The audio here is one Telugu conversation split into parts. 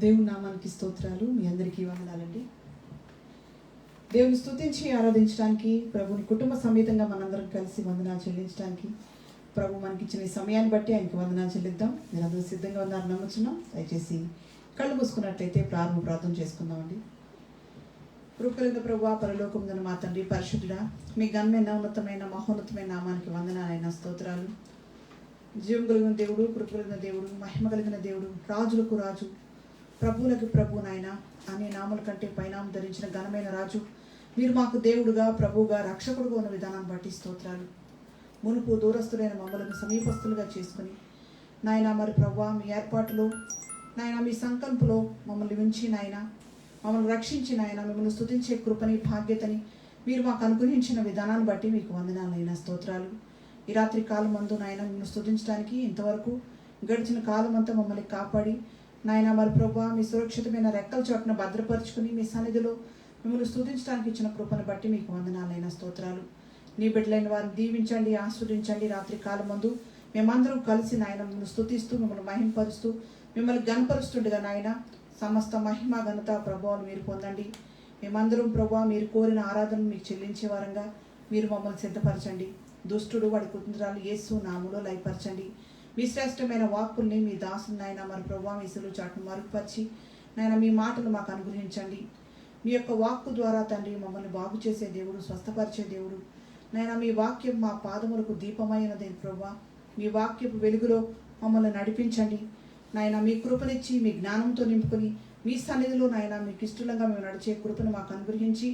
దేవుని నామానికి స్తోత్రాలు. మీ అందరికీ వందనాలండి. దేవుని స్తుతించి ఆరాధించడానికి, ప్రభుని కుటుంబ సమేతంగా మనందరం కలిసి వందనాలు చెల్లించడానికి ప్రభు మనకి ఇచ్చిన ఈ సమయాన్ని బట్టి ఆయనకి వందనాలు చెల్లిద్దాం. మీరు అందరూ సిద్ధంగా ఉన్నారని నమ్ముచున్నాం. దయచేసి కళ్ళు మూసుకున్నట్లయితే ప్రార్థన చేసుకుందామండి. కృపగలిగిన ప్రభువా, పరలోకమున మా తండ్రి పరిశుద్ధుడా, మీ ఘనమైన ఉన్నతమైన మహోన్నతమైన నామానికి వందనాలైన స్తోత్రాలు. జీవం కలిగిన దేవుడు, కృపగలిగిన దేవుడు, మహిమ కలిగిన దేవుడు, రాజులకు రాజు, ప్రభువులకు ప్రభు నాయన అనే నామల కంటే పైనామం ధరించిన ఘనమైన రాజు, మీరు మాకు దేవుడుగా, ప్రభువుగా, రక్షకుడుగా ఉన్న విధానాన్ని బట్టి స్తోత్రాలు. మునుపు దూరస్తులైన మమ్మల్ని సమీపస్తులుగా చేసుకుని నాయన మరి ప్రభువా, మీ ఏర్పాటులో నాయన, మీ సంకల్పంలో మమ్మల్ని ఉంచి నాయన, మమ్మల్ని రక్షించి నాయన, మిమ్మల్ని స్తుతించే కృపని, భాగ్యతని మీరు మాకు అనుగ్రహించిన విధానాన్ని బట్టి మీకు వందనాలైన స్తోత్రాలు. ఈ రాత్రి కాలం మందు నాయన మిమ్మల్ని స్తుతించడానికి ఇంతవరకు గడిచిన కాలం అంతా మమ్మల్ని కాపాడి నాయన మరి ప్రభువా, మీ సురక్షితమైన రెక్కల చోటున భద్రపరుచుకుని మీ సన్నిధిలో మిమ్మల్ని స్తుతించడానికి ఇచ్చిన కృపను బట్టి మీకు వందనాలైన స్తోత్రాలు. నీ బిడ్డలైన వారిని దీవించండి, ఆస్వాదించండి. రాత్రి కాలం మందు మేమందరం కలిసి నాయన మిమ్మల్ని స్తుతిస్తూ, మిమ్మల్ని మహింపరుస్తూ, మిమ్మల్ని గణపరుస్తుండగా నాయన సమస్త మహిమ ఘనత ప్రభావాలు మీరు పొందండి. మేమందరం ప్రభువా, మీరు కోరిన ఆరాధన మీకు చెల్లించే వారంగా మీరు మమ్మల్ని సిద్ధపరచండి. దుష్టుడు వాడి కుతంత్రాలు యేసు నామములో లయపరచండి. మీ శ్రేష్టమైన వాక్కుల్ని మీ దాసుని నాయన మరి ప్రభువా, మీ సిలువ చాటును మరుగుపరిచి నాయన మీ మాటలు మాకు అనుగ్రహించండి. మీ యొక్క వాక్కు ద్వారా తండ్రి మమ్మల్ని బాగు చేసే దేవుడు, స్వస్థపరిచే దేవుడు నాయన. మీ వాక్యం మా పాదములకు దీపమైనది ప్రభువా. మీ వాక్యపు వెలుగులో మమ్మల్ని నడిపించండి నాయన. మీ కృపనిచ్చి మీ జ్ఞానంతో నింపుకొని మీ సన్నిధిలో నాయన మీకు ఇష్టంగా మేము నడిచే కృపను మాకు అనుగ్రహించి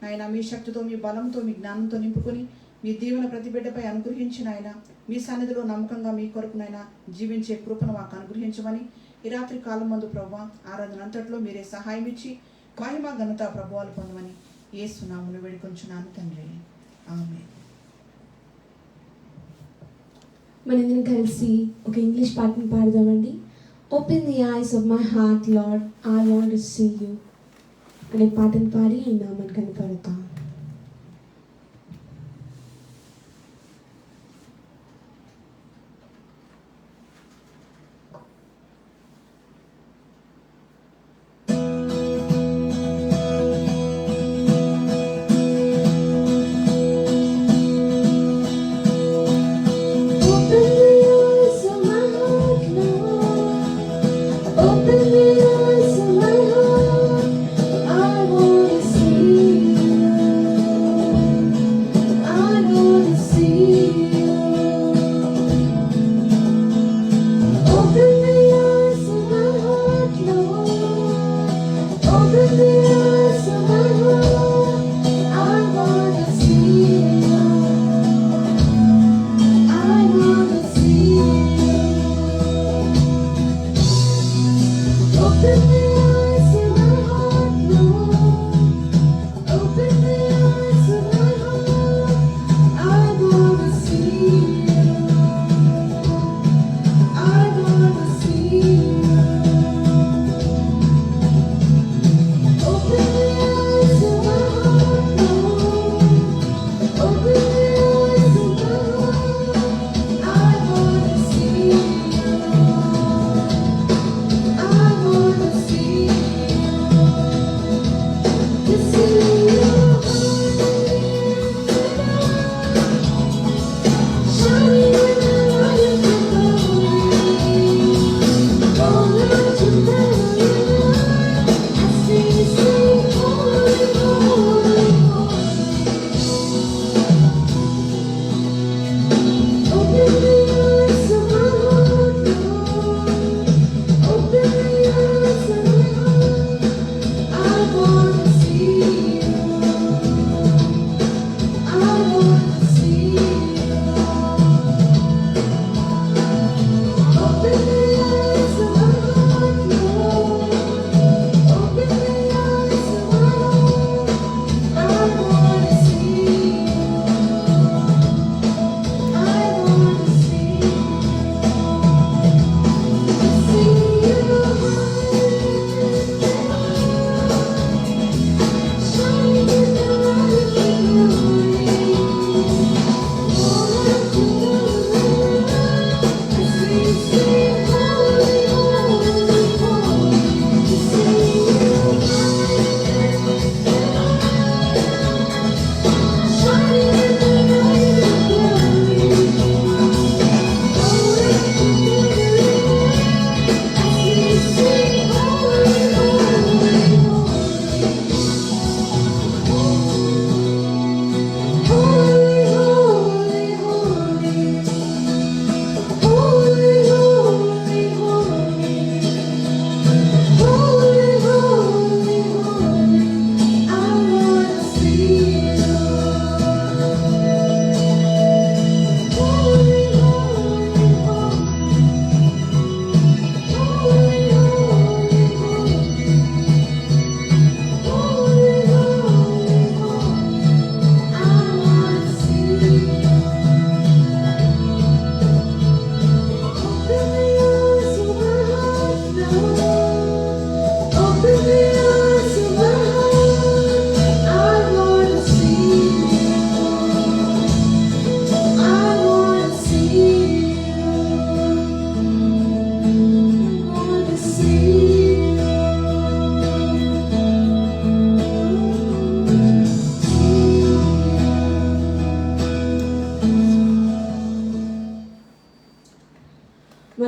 నాయన, మీ శక్తితో, మీ బలంతో, మీ జ్ఞానంతో నింపుకొని మీ దీవెన ప్రతి బిడ్డపై అనుగ్రహించిన ఆయన మీ సన్నిధిలో నమ్మకంగా మీ కొరకునైనా జీవించే కృపను మాకు అనుగ్రహించమని ఈ రాత్రి కాలం మందు ప్రభువా, ఆరాధన అంతట్లో మీరే సహాయం ఇచ్చి మహిమ ఘనత ప్రభువాలు పొందమని యేసు నామములో వేడుకొంచున్నాను తండ్రి, ఆమేన్. మనందరం కలిసి ఒక ఇంగ్లీష్ పాటను పాడదామండి. Open the eyes of my heart Lord, I want to see you అనే పాటను పాడి ఈ నామాన్ని కనపడతాం.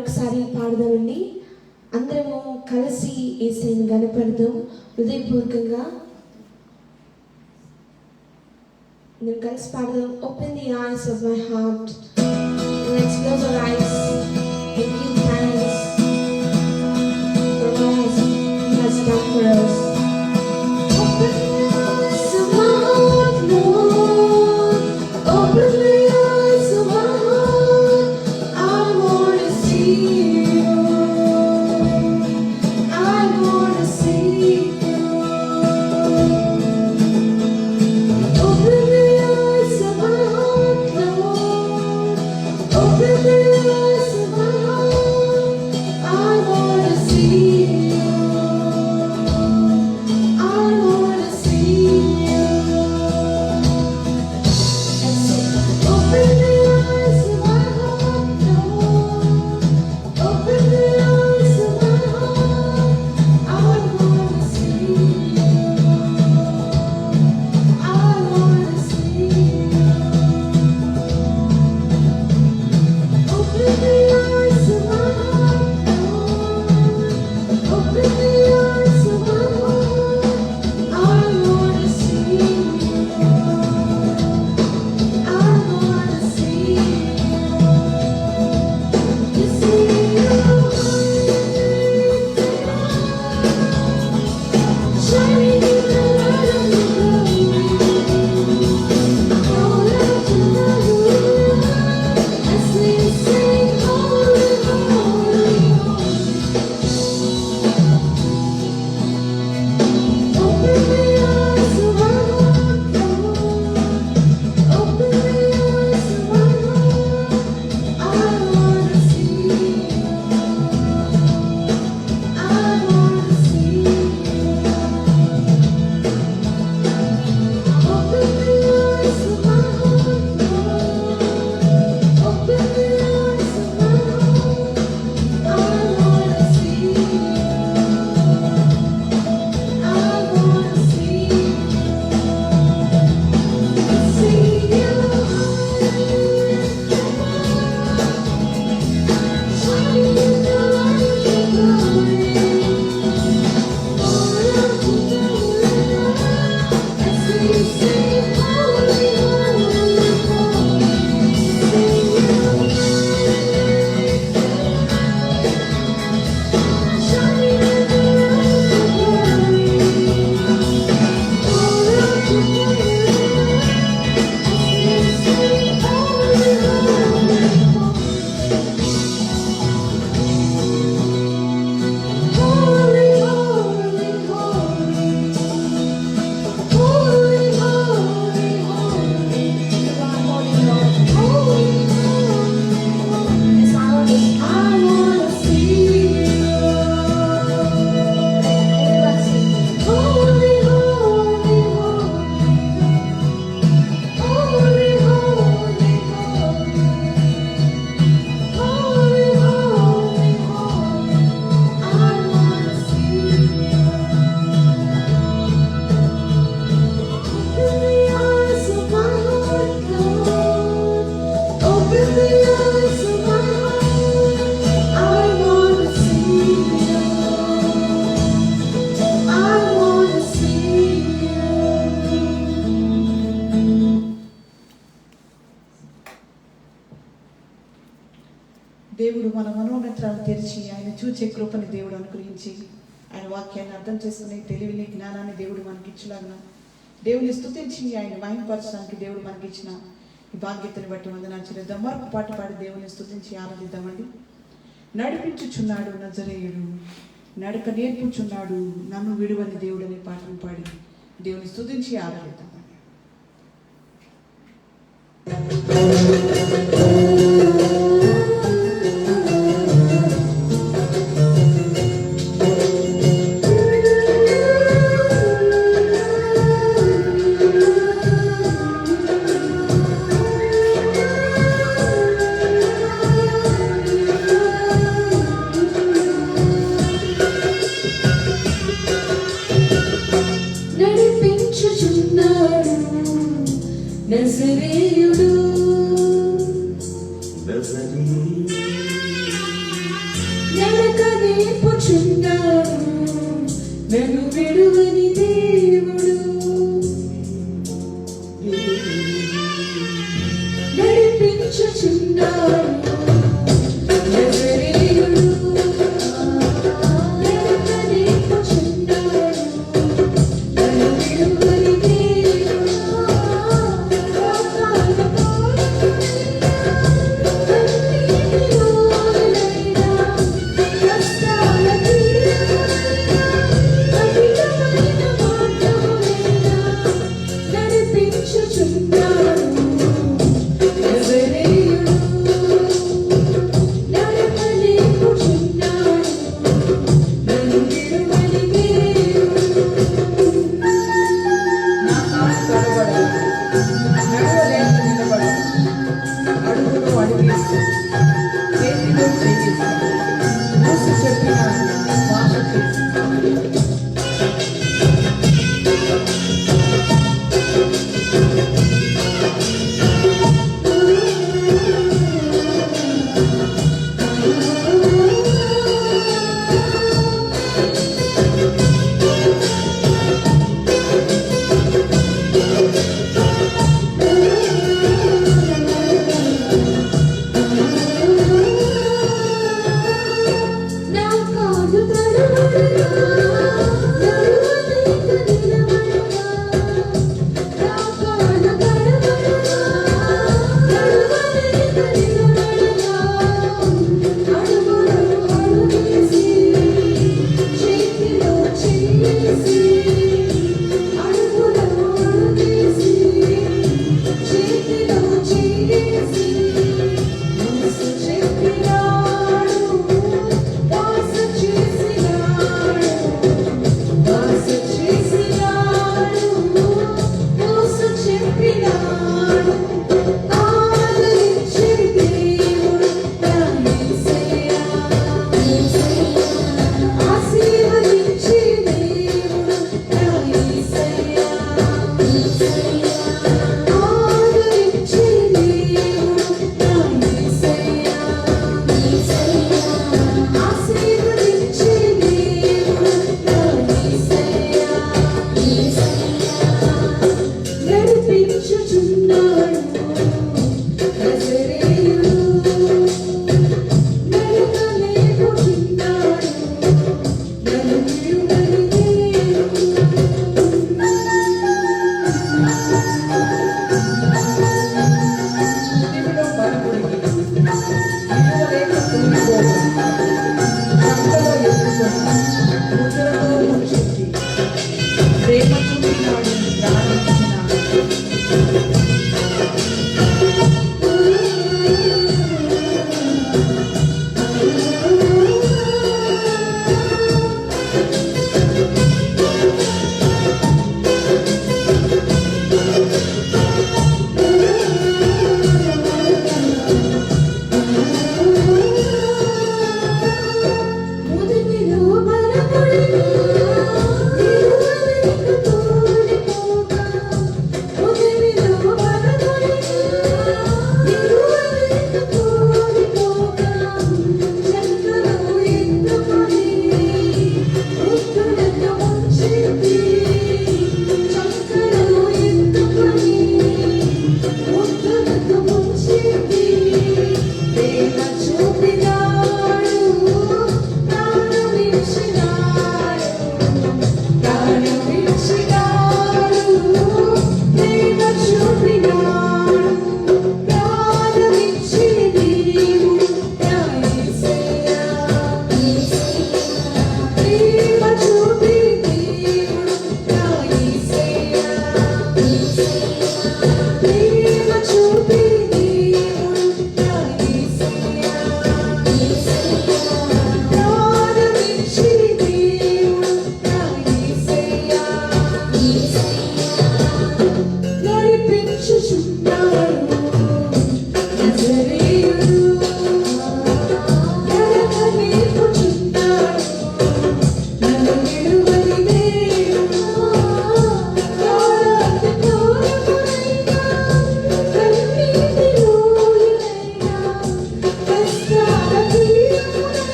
మరొకసారి పాడదామండి. అందరము కలిసి యేసుని గణపడదాం హృదయపూర్వకంగా. అందరం కలిసి పాడదాం. Open the eyes of my heart. Let's close our eyes and give thanks for what He has done for us. Open the eyes of my heart, Lord. Open the eyes of my heart. I want to see you. I want to see you. Open the eyes of my heart, Lord. Open the eyes of my heart. I want to see you. I want to see you. And so, open the eyes of my heart, Lord. Open the eyes of my heart. I want to see you. I want to see you. Open the eyes of my heart, Lord. Open the eyes of my heart. I want to see you. I want to see you. To see you shining in the light of your glory. All out to the as we sing, holy, holy, holy. Open the eyes of my heart, Lord. Open the eyes of my heart. I want to see you. I want to see you. Open the eyes of my heart, Lord. Open the eyes of my heart. I want to see you. I want to see you. See you shining in the light of your glory. All out to the as we sing, holy, holy, holy. See you shining in the light of your glory. All out to the as we sing, holy, holy, holy. Holy, holy, holy. Holy, holy, holy. You are holy, Lord. Holy, holy, holy. Yes, I want to see you. Everyone sing. Holy, holy, holy. Holy, holy, holy. Holy, holy, holy. I want to see you. Open the eyes of my heart, Lord. Open the eyes of my heart. I want to see you. I want to see you. దేవుడు మన మనోనేత్రాలు తెరిచి ఆయన చూచే కృపని దేవుడు అనుగ్రహించి ఆయన వాక్యాన్ని అర్థం చేసుకునే తెలివిని జ్ఞానాన్ని దేవుడు మనకి ఇచ్చలాగా దేవుని స్తుతించి ఆయన మహిమపరచడానికి దేవుడు మనకి ఇచ్చిన ఈ భాగ్యతని బట్టి వందనాలు చెల్లిద్దాం. మరొక పాట పాడి దేవుని స్తుతించి ఆరాధిద్దామండి. నడిపించుచున్నాడు నజరేయుడు, నడక నేర్పుచున్నాడు నన్ను విడువని దేవుడు అనే పాటను పాడి దేవుని స్తుతించి ఆరాధిద్దామండి. నడిపించుచున్నాడు నజరేయుడు,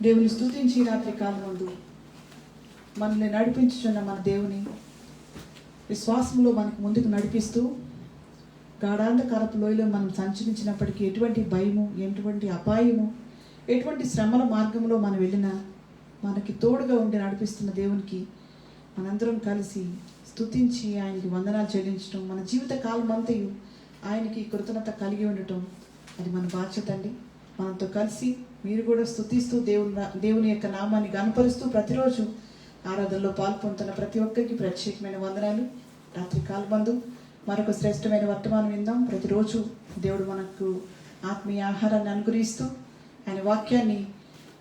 దేవుని స్తుతించి రాత్రి కాలం ముందు మనల్ని నడిపించుచున్న మన దేవుని విశ్వాసంలో మనకు ముందుకు నడిపిస్తూ గాఢాంధకారపు లోయలో మనం సంచరించినప్పటికీ ఎటువంటి భయము, ఎటువంటి అపాయము, ఎటువంటి శ్రమల మార్గంలో మనం వెళ్ళినా మనకి తోడుగా ఉండి నడిపిస్తున్న దేవునికి మనందరం కలిసి స్తుతించి ఆయనకి వందనాలు చెల్లించడం, మన జీవిత కాలం అంతయు ఆయనకి కృతజ్ఞత కలిగి ఉండటం అది మన బాధ్యత అండి. మనతో కలిసి మీరు కూడా స్తుతిస్తూ దేవుని యొక్క నామాన్ని గణపరుస్తూ ప్రతిరోజు ఆరాధనలో పాల్పొందుతున్న ప్రతి ఒక్కరికి ప్రత్యేకమైన వందనాలు. రాత్రి కాలమందు మరొక శ్రేష్టమైన వర్తమానం విందాం. ప్రతిరోజు దేవుడు మనకు ఆత్మీయ ఆహారాన్ని అనుగ్రహిస్తూ ఆయన వాక్యాన్ని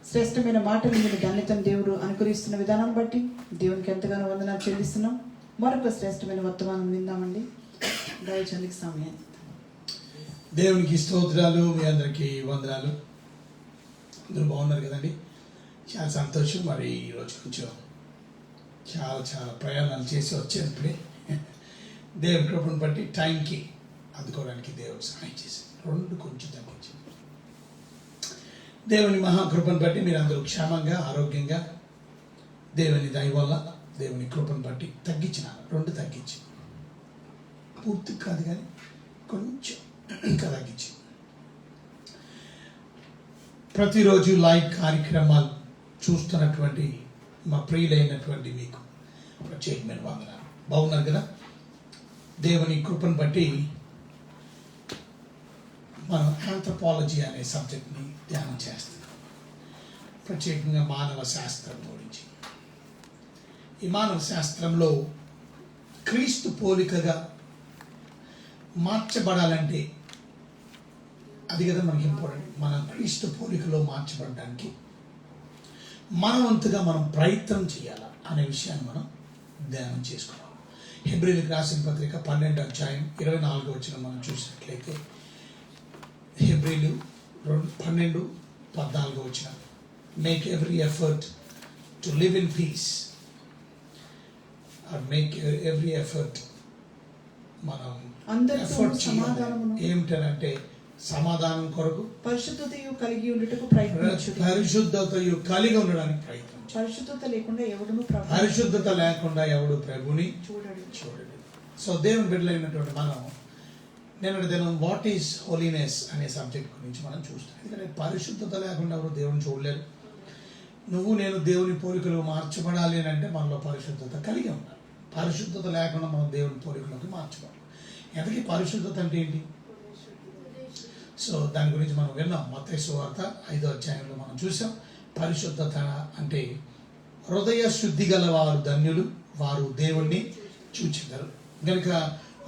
శ్రేష్టమైన మాటలు మీద ధన్యతను దేవుడు అనుగ్రహిస్తున్న విధానం బట్టి దేవునికి ఎంతగానో వందనాలు చెల్లిస్తున్నాం. మరొక శ్రేష్టమైన వర్తమానం విందామండి. దయచందికి సమయం. దేవునికి స్తోత్రాలు. మీ అందరికీ వందనాలు. అందరూ బాగున్నారు కదండి? చాలా సంతోషం. మరి ఈరోజు కొంచెం చాలా ప్రయాణాలు చేసి వచ్చేటప్పుడే దేవుని కృపను బట్టి టైంకి అందుకోవడానికి దేవుడు సహాయం చేశారు. 2 కొంచెం తగ్గించి దేవుని మహాకృపను బట్టి మీరు అందరూ క్షేమంగా ఆరోగ్యంగా దేవుని దయ వల్ల దేవుని కృపను బట్టి తగ్గించిన 2 తగ్గించి, పూర్తి కాదు కానీ కొంచెం ఇంకా తగ్గించి, ప్రతిరోజు లైవ్ కార్యక్రమాలు చూస్తున్నటువంటి మా ప్రియులైనటువంటి మీకు ప్రత్యేకమైన వందనాలు. బాగున్నారు కదా? దేవుని కృపను బట్టి మనం ఆంథ్రోపాలజీ అనే సబ్జెక్ట్ని ధ్యానం చేస్తున్నాం. ప్రత్యేకంగా మానవ శాస్త్రం గురించి. ఈ మానవ శాస్త్రంలో క్రీస్తు పోలికగా మార్చబడాలంటే అది కదా మనకి ఇంపార్టెంట్. మనం క్రీస్తు పోలికలో మార్చబడడానికి మన వంతుగా మనం ప్రయత్నం చేయాలా అనే విషయాన్ని మనం ధ్యానం చేసుకున్నాం. హెబ్రీయులకు రాసిన పత్రిక 12వ అధ్యాయం 24వ వచనం మనం చూసినట్లయితే, హెబ్రీలు 12:14 వచనం, make every effort to live in peace, are make every effort, మనం అందరితో ఎఫర్ట్ చేయాలి. సమాధానమును ఏమిటనంటే సమాధానం కొరకు పరిశుద్ధతయు కలిగి ఉండుటకు ప్రయత్నించుడి. పరిశుద్ధతయు కలిగి ఉండడానికి ప్రయత్నం. పరిశుద్ధత లేకుండా ఎవడును పరిశుద్ధత లేకుండా ఎవడు ప్రభుని చూడడు. సో దేవుని బిడ్డలైనటువంటి మనం నేను దినం వాట్ ఈస్ హోలీనెస్ అనే సబ్జెక్ట్ గురించి మనం చూస్తాం. ఎందుకంటే పరిశుద్ధత లేకుండా ఎవరు దేవుని చూడలేరు. నువ్వు నేను దేవుని పోలికలు మార్చబడాలి అని అంటే మనలో పరిశుద్ధత కలిగి ఉండాలి. పరిశుద్ధత లేకుండా మనం దేవుని పోలికలోకి మార్చబడాలి. ఎంతకీ పరిశుద్ధత అంటే ఏంటి? సో దాని గురించి మనం విన్నాం. మత్తయి సువార్త 5వ అధ్యాయంలో మనం చూసాం. పరిశుద్ధత అంటే హృదయ శుద్ధి గల వారు ధన్యులు, వారు దేవుణ్ణి చూచెదరు. కనుక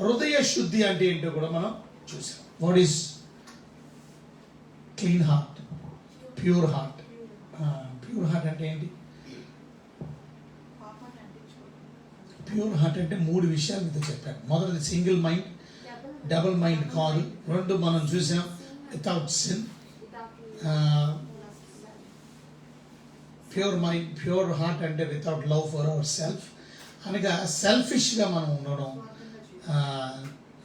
హృదయ శుద్ధి అంటే ఏంటో కూడా మనం చూసాం. What is clean heart, pure heart. Pure heart అంటే ఏంటి? ప్యూర్ హార్ట్ అంటే 3 విషయాలు మీతో చెప్పాను. మొదటిది సింగిల్ మైండ్, డబుల్ మైండ్ కాదు. 2 మనం చూసాం without sin. Pure mind, pure heart అంటే without love for our self, అనగా సెల్ఫిష్గా మనం ఉండడం,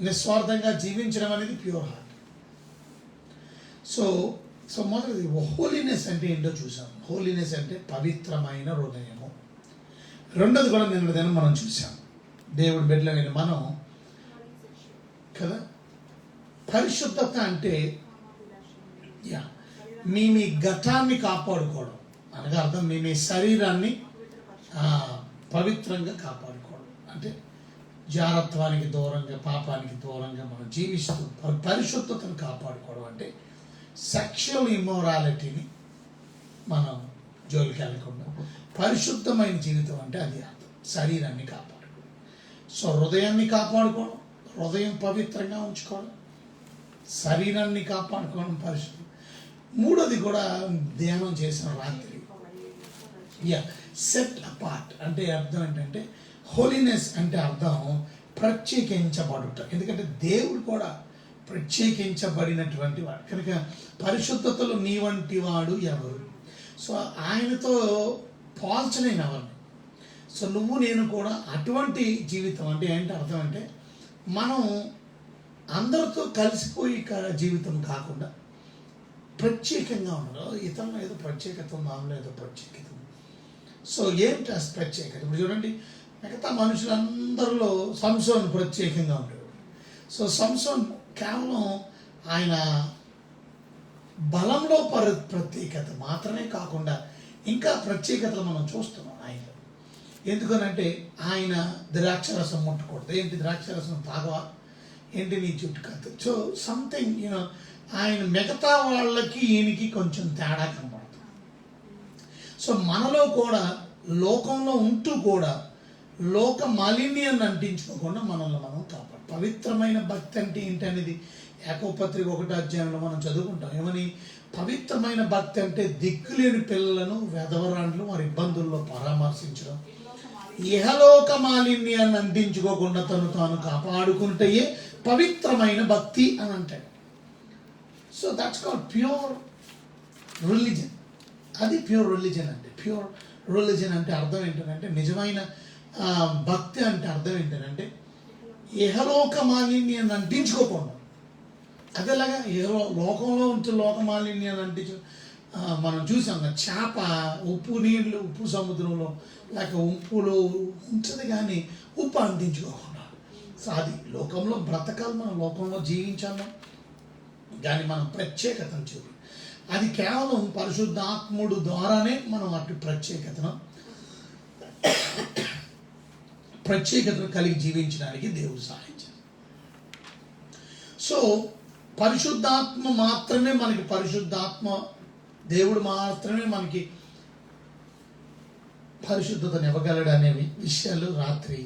నిస్వార్థంగా జీవించడం అనేది ప్యూర్ హార్ట్. సో మొదటిది హోలీనెస్ అంటే ఏంటో చూసాం. హోలీనెస్ అంటే పవిత్రమైన హృదయము. రెండోది కూడా నిన్న దినం మనం చూసాం. దేవుడి బిడ్డలైన మనం కదా, పరిశుద్ధత అంటే మీ ఘటాన్ని కాపాడుకోవడం, అనగా అర్థం మీ శరీరాన్ని పవిత్రంగా కాపాడుకోవడం. అంటే జారత్వానికి దూరంగా, పాపానికి దూరంగా మనం జీవిస్తూ పరిశుద్ధతను కాపాడుకోవడం అంటే సెక్షువల్ ఇమ్మోరాలిటీని మనం జోలికి వెళ్ళకుండా పరిశుద్ధమైన జీవితం అంటే అది అర్థం. శరీరాన్ని కాపాడుకోవడం, సో హృదయాన్ని కాపాడుకోవడం, హృదయం పవిత్రంగా ఉంచుకోవడం, శరీరాన్ని కాపాడుకోవడం పరిశుద్ధం. మూడోది కూడా ధ్యానం చేసిన రాత్రి సెట్ అపార్ట్ అంటే అర్థం ఏంటంటే హోలీనెస్ అంటే అర్థం ప్రత్యేకించబడుట. ఎందుకంటే దేవుడు కూడా ప్రత్యేకించబడినటువంటి వాడు కనుక పరిశుద్ధతలో నీ వంటి వాడు ఎవరు? సో ఆయనతో పోల్చలేని ఎవరిని. సో నువ్వు నేను కూడా అటువంటి జీవితం అంటే ఏంటి అర్థం అంటే మనం అందరితో కలిసిపోయి జీవితం కాకుండా ప్రత్యేకంగా ఉండడం. ఇతరులు ఏదో ప్రత్యేకత, మామూలు ఏదో ప్రత్యేకత. సో ఏంటి ఆ ప్రత్యేకత? ఇప్పుడు చూడండి, మిగతా మనుషులందరిలో సంసోన్ ప్రత్యేకంగా ఉండేవాడు. సో సంసోన్ కేవలం ఆయన బలంలో ప్రత్యేకత మాత్రమే కాకుండా ఇంకా ప్రత్యేకతలు మనం చూస్తున్నాం ఆయన. ఎందుకనంటే ఆయన ద్రాక్షరసం ముట్టకూడదు. ఏంటి ద్రాక్షరసం తాగవా? ఏంటి నీ చుట్టూ కథ? సో సంథింగ్ ఆయన మిగతా వాళ్ళకి ఈయనకి కొంచెం తేడా కనబడుతుంది. సో మనలో కూడా లోకంలో ఉంటూ కూడా లోక మాలిన్యాన్ని అంటించుకోకుండా మనల్ని మనం కాపాడు. పవిత్రమైన భక్తి అంటే ఏంటి అనేది యాకోబు పత్రిక 1వ అధ్యాయంలో మనం చదువుకుంటాం. ఏమని? పవిత్రమైన భక్తి అంటే దిక్కులేని పిల్లలను, వెధవరాండ్లు వారి ఇబ్బందుల్లో పరామర్శించడం, ఇహలోక మాలిన్యాన్ని అందించుకోకుండా తను తాను కాపాడుకుంటే పవిత్రమైన భక్తి అని అంటాడు. So that's called pure religion. అది ప్యూర్ రిలీజన్ అంటే. ప్యూర్ రిలీజన్ అంటే అర్థం ఏంటంటే నిజమైన భక్తి అంటే అర్థం ఏంటంటే ఇహలోక మాలిన్యాన్ని అంటించుకోకుండా. అదేలాగా లోకంలో ఉంటే లోక మాలిన్యాన్ని అంటించు మనం చూసాం కదా, చేప ఉప్పు నీళ్ళు, ఉప్పు సముద్రంలో లేక ఉప్పులో ఉంటుంది కానీ ఉప్పు అంటించుకోకుండా. సో అది లోకంలో బ్రతకాలి, మనం లోకంలో జీవించాలి, కానీ మనం ప్రత్యేకతను చూడాలి. అది కేవలం పరిశుద్ధాత్ముడు ద్వారానే మనం అటు ప్రత్యేకతను కలిగి జీవించడానికి దేవుడు సహాయం చేస్తాడు. సో పరిశుద్ధాత్మ మాత్రమే మనకి, పరిశుద్ధాత్మ దేవుడు మాత్రమే మనకి పరిశుద్ధతను ఇవ్వగలడు అనే విషయాలు రాత్రి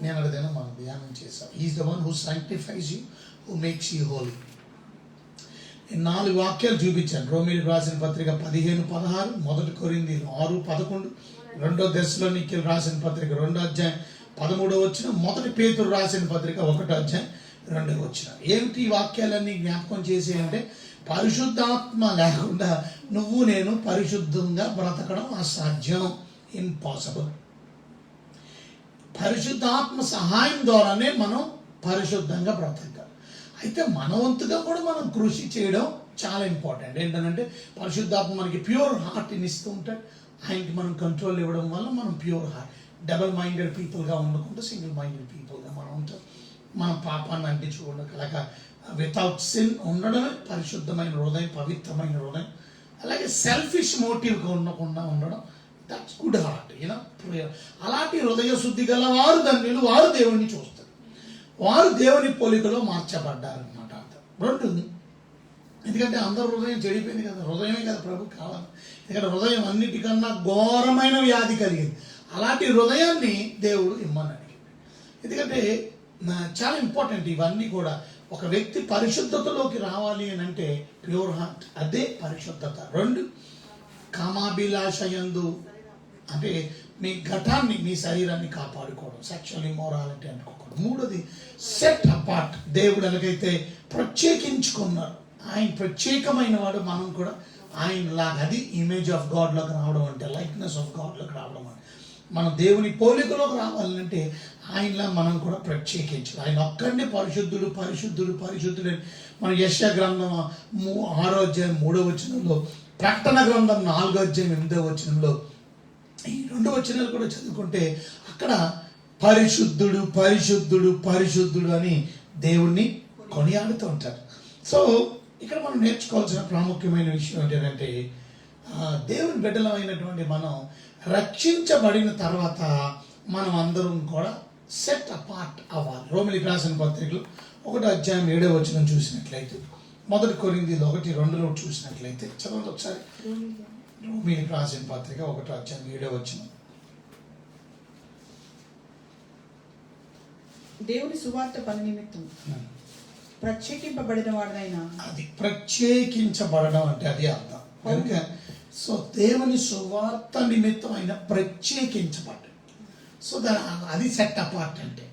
నేను అడిగిన మనం ధ్యానం చేశాం. Is the one who sanctifies you, who makes you holy. ఈ 4 వాక్యాలు చూపించాను. రోమీయులకు రాసిన పత్రిక 15:16, 1 కొరింథీయులు 6:11, 2 దెస్సలోనికీయులకు రాసిన పత్రిక 2 అధ్యాయం 13వ వచనం, 1 పేతురు రాసిన పత్రిక 1 అధ్యాయం 2వ వచనం. ఏమిటి ఈ వాక్యాలన్నీ జ్ఞాపకం చేసి అంటే, పరిశుద్ధాత్మ లేకుండా నువ్వు నేను పరిశుద్ధంగా బ్రతకడం అసాధ్యం, ఇంపాసిబుల్. పరిశుద్ధాత్మ సహాయం ద్వారానే మనం పరిశుద్ధంగా బ్రతకాలి. అయితే మన వంతుగా కూడా మనం కృషి చేయడం చాలా ఇంపార్టెంట్. ఏంటంటే పరిశుద్ధాత్మ మనకి ప్యూర్ హార్ట్ని ఇస్తూ ఉంటాడు. ఆయనకి మనం కంట్రోల్ ఇవ్వడం వల్ల మనం ప్యూర్ హార్ట్, డబుల్ మైండెడ్ పీపుల్గా ఉండకుండా సింగిల్ మైండెడ్ పీపుల్గా మనం ఉంటాం. మన పాపాన్ని అంటించుకోవడం, వితౌట్ సిన్ ఉండడమే పరిశుద్ధమైన హృదయం, పవిత్రమైన హృదయం. అలాగే సెల్ఫిష్ మోటివ్గా ఉండకుండా ఉండడం, దట్స్ గుడ్ హార్ట్. అలాంటి హృదయ శుద్ధి గల వారు ధన్యులు, వారు దేవుణ్ణి చూస్తారు, వారు దేవుని పోలికలో మార్చబడ్డారు అన్నమాట. 2, ఎందుకంటే అందరు హృదయం చెడిపోయింది కదా, హృదయమే కదా ప్రభు కావాలి. ఎందుకంటే హృదయం అన్నిటికన్నా ఘోరమైన వ్యాధి కలిగింది. అలాంటి హృదయాన్ని దేవుడు ఇమ్మని అడిగింది. ఎందుకంటే చాలా ఇంపార్టెంట్ ఇవన్నీ కూడా. ఒక వ్యక్తి పరిశుద్ధతలోకి రావాలి అని అంటే ప్యూర్ హార్ట్, అదే పరిశుద్ధత. 2, కామాభిలాషయందు అంటే మీ ఘటాన్ని, మీ శరీరాన్ని కాపాడుకోవడం, సెక్షువల్ ఇమ్మోరాలిటీ అనుకోకూడదు. 3, సెట్ అపార్ట్. దేవుడు ఎలాగైతే ప్రత్యేకించుకున్నారు, ఆయన ప్రత్యేకమైన వాడు, మనం కూడా ఆయన లాగా, అది ఇమేజ్ ఆఫ్ గాడ్లోకి రావడం అంటే, లైక్నెస్ ఆఫ్ గాడ్లోకి రావడం అంటే. మనం దేవుని పోలికలోకి రావాలంటే ఆయనలా మనం కూడా ప్రత్యేకించాలి. ఆయన ఒక్కడినే పరిశుద్ధుడు పరిశుద్ధుడు పరిశుద్ధుడు అని మనం యెషయా గ్రంథం 6వ అధ్యాయం 3వ వచనంలో, ప్రకటన గ్రంథం 4వ అధ్యాయం 8వ వచనంలో, ఈ 2 వచనాలు కూడా చదువుకుంటే అక్కడ పరిశుద్ధుడు పరిశుద్ధుడు పరిశుద్ధుడు అని దేవుణ్ణి కొనియాడుతూ ఉంటారు. సో ఇక్కడ మనం నేర్చుకోవాల్సిన ప్రాముఖ్యమైన విషయం ఏంటంటే, దేవుని బిడ్డలమైనటువంటి మనం రక్షించబడిన తర్వాత మనం అందరం కూడా సెట్ అపార్ట్ అవ్వాలి. రోమీయులకు రాసిన పత్రికలు 1వ అధ్యాయం 7వ వచనం చూసినట్లయితే, 1 కొరింథీయులు 1:2 చూసినట్లయితే చదవండి ఒకసారి. రోమీయులకు రాసిన పత్రిక 1వ అధ్యాయం 7వ వచనం. దేవుని సువార్త పని నిమిత్తం ప్రత్యేకింపబడిన వాడైనా, అది ప్రత్యేకించబడడం అంటే అది అర్థం. కనుక సో దేవుని సువార్త నిమిత్తం అయిన ప్రత్యేకించబడ్డ, సో అది సెట్ అపార్ట్ అంటే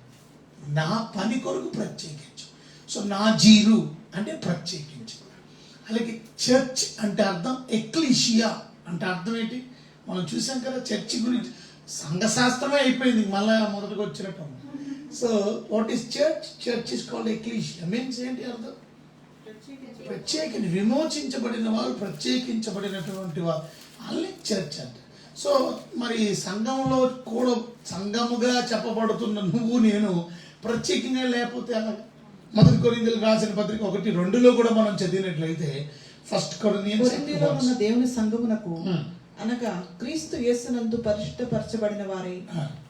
నా పని కొరకు ప్రత్యేకించు. సో నా జీరు అంటే ప్రత్యేకించు. అలాగే చర్చ్ అంటే అర్థం, ఎక్లీషియా అంటే అర్థం ఏంటి మనం చూసాం కదా. చర్చ్ గురించి సంఘశాస్త్రమే అయిపోయింది, మళ్ళీ మొదటికి వచ్చినట్టు. So what is church? Church is called ecclesia. Means ఏంటి అర్థం? విమోచించబడిన వారు, ప్రత్యేకించబడినటువంటి వారు, అల్లే చర్చ్ అంటే. సో మరి సంఘంలో కూడా సంఘముగా చెప్పబడుతున్న నువ్వు నేను ప్రత్యేకంగా లేకపోతే అలాగే. 1 కొరింథీయులకు రాసిన పత్రిక 1:2 కూడా మనం చదివినట్లయితే, 1 కొరింథీయులలో ఉన్న దేవుని సంఘమునకు అనగా క్రీస్తు యేసునందు పరిశుద్ధపరచబడిన వారై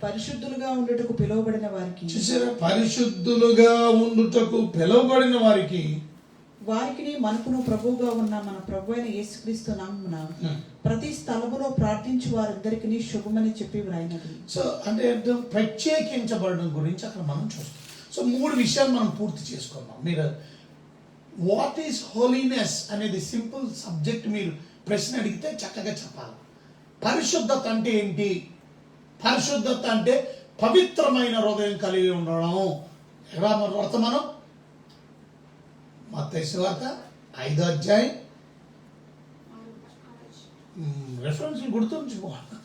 పరిశుద్ధులుగా ఉండుటకు పిలువబడిన వారికి, చూసారా, పరిశుద్ధులుగా ఉండుటకు పిలువబడిన వారికి, వారికి మనకును ప్రభువుగా ఉన్న మన ప్రభు అయిన యేసుక్రీస్తు నామమున ప్రతి స్థలములో ప్రార్థించు వారందరికీ శుభమని చెప్పి వ్రాయినది. సో అంటే ప్రత్యేకించబడడం గురించి అక్కడ మనం చూస్తాం. సో 3 విషయాలు మనం పూర్తి చేసుకున్నాం. మీరు వాట్ ఈస్ హోలీనెస్ అనేది సింపుల్ సబ్జెక్ట్ మీరు ప్రశ్న అడిగితే చక్కగా చెప్పాలి. పరిశుద్ధత అంటే ఏంటి? పరిశుద్ధత అంటే పవిత్రమైన హృదయం కలిగి ఉండడం. ఎలా మనం మత్తయి సువార్త 5వ అధ్యాయం రెఫరెన్స్ గుర్తుంచుకోవాలి.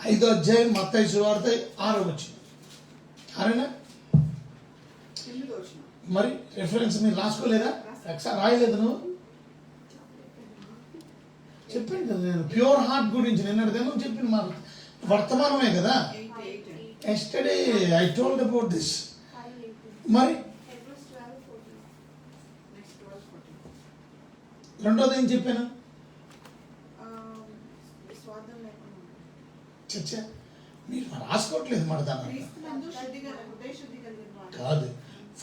5వ అధ్యాయం మత్తయి సువార్త 6వ వచనం. అరేనా మరి రెఫరెన్స్ మీరు రాసుకోలేదా? ఒకసారి రాయలేదు నువ్వు? చెప్పాను కదా నేను ప్యూర్ హార్ట్ గురించి నిన్నటిదేమో చెప్పిన మాట వర్తమానమే కదా. Yesterday I told about this. మరి రెండోది ఏం చెప్పాను? చచ్చా మీరు రాసుకోవట్లేదు మాట దాని కాదు.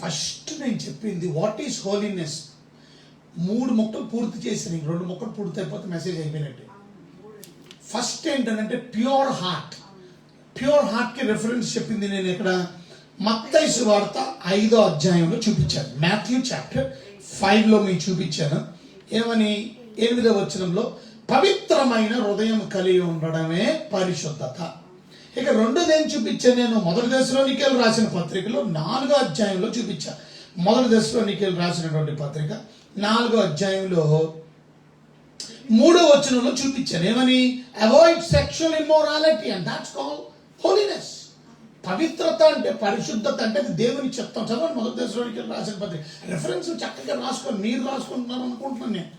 ఫస్ట్ నేను చెప్పింది వాట్ ఈస్ హోలీనెస్. 3 ముక్కలు పూర్తి చేసి 2 ముక్కలు పూర్తి అయిపోతే మెసేజ్ అయిపోయినట్టు. ఫస్ట్ ఏంటంటే ప్యూర్ హార్ట్. ప్యూర్ హార్ట్కి రెఫరెన్స్ చెప్పింది నేను ఇక్కడ మత్తయి సువార్త 5వ అధ్యాయంలో చూపించాను. మాథ్యూ చాప్టర్ 5లో మీకు చూపించాను. ఏమని 8వ వచనంలో పవిత్రమైన హృదయం కలిగి ఉండడమే పరిశుద్ధత. ఇక రెండోది ఏం చూపించాను నేను? మొదటి దశలోనికేలు రాసిన పత్రికలో 4వ అధ్యాయంలో చూపించా. మొదటి దశలోనికేలు రాసినటువంటి పత్రిక 4వ అధ్యాయంలో 3వ వచనంలో చూపించాను. ఏమని? Avoid sexual immorality and that's called holiness. పవిత్రత అంటే, పరిశుద్ధత అంటే అది దేవుని చెప్తాం. చదవండి మొదటి దశలోనికేలు రాసిన పత్రిక. రెఫరెన్స్ చక్కగా రాసుకొని మీరు రాసుకుంటున్నారు అనుకుంటున్నాను నేను.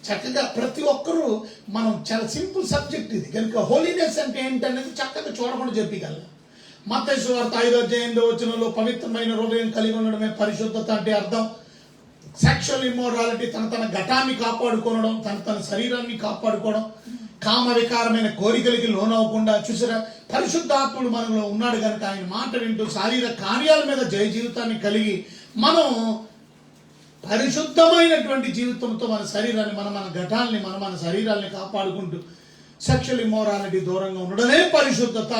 చక్కగా ప్రతి ఒక్కరూ మనం చాలా సింపుల్ సబ్జెక్ట్ ఇది కనుక హోలీనెస్ అంటే ఏంటనేది చక్కగా చూడకుండా చెప్పగలం. మత్తయి సువార్త 5వ అధ్యాయం 8వ వచనంలో పవిత్రమైన హృదయం కలిగి ఉండడమే పరిశుద్ధత అంటే అర్థం సెక్షువల్ ఇమ్మోరాలిటీ, తన ఘటాన్ని కాపాడుకోవడం, తన శరీరాన్ని కాపాడుకోవడం, కామ వికారమైన కోరికలకి లోనవ్వకుండా. చూసారా, పరిశుద్ధాత్ముడు మనలో ఉన్నాడు కనుక ఆయన మాట వింటూ శారీరక కార్యాల మీద జయ జీవితాన్ని కలిగి మనం పరిశుద్ధమైనటువంటి జీవితంతో మన శరీరాన్ని మన ఘటాల్ని మన శరీరాన్ని కాపాడుకుంటూ సెక్షువల్ ఇమ్మోరాలిటీ దూరంగా ఉండడమే పరిశుద్ధత.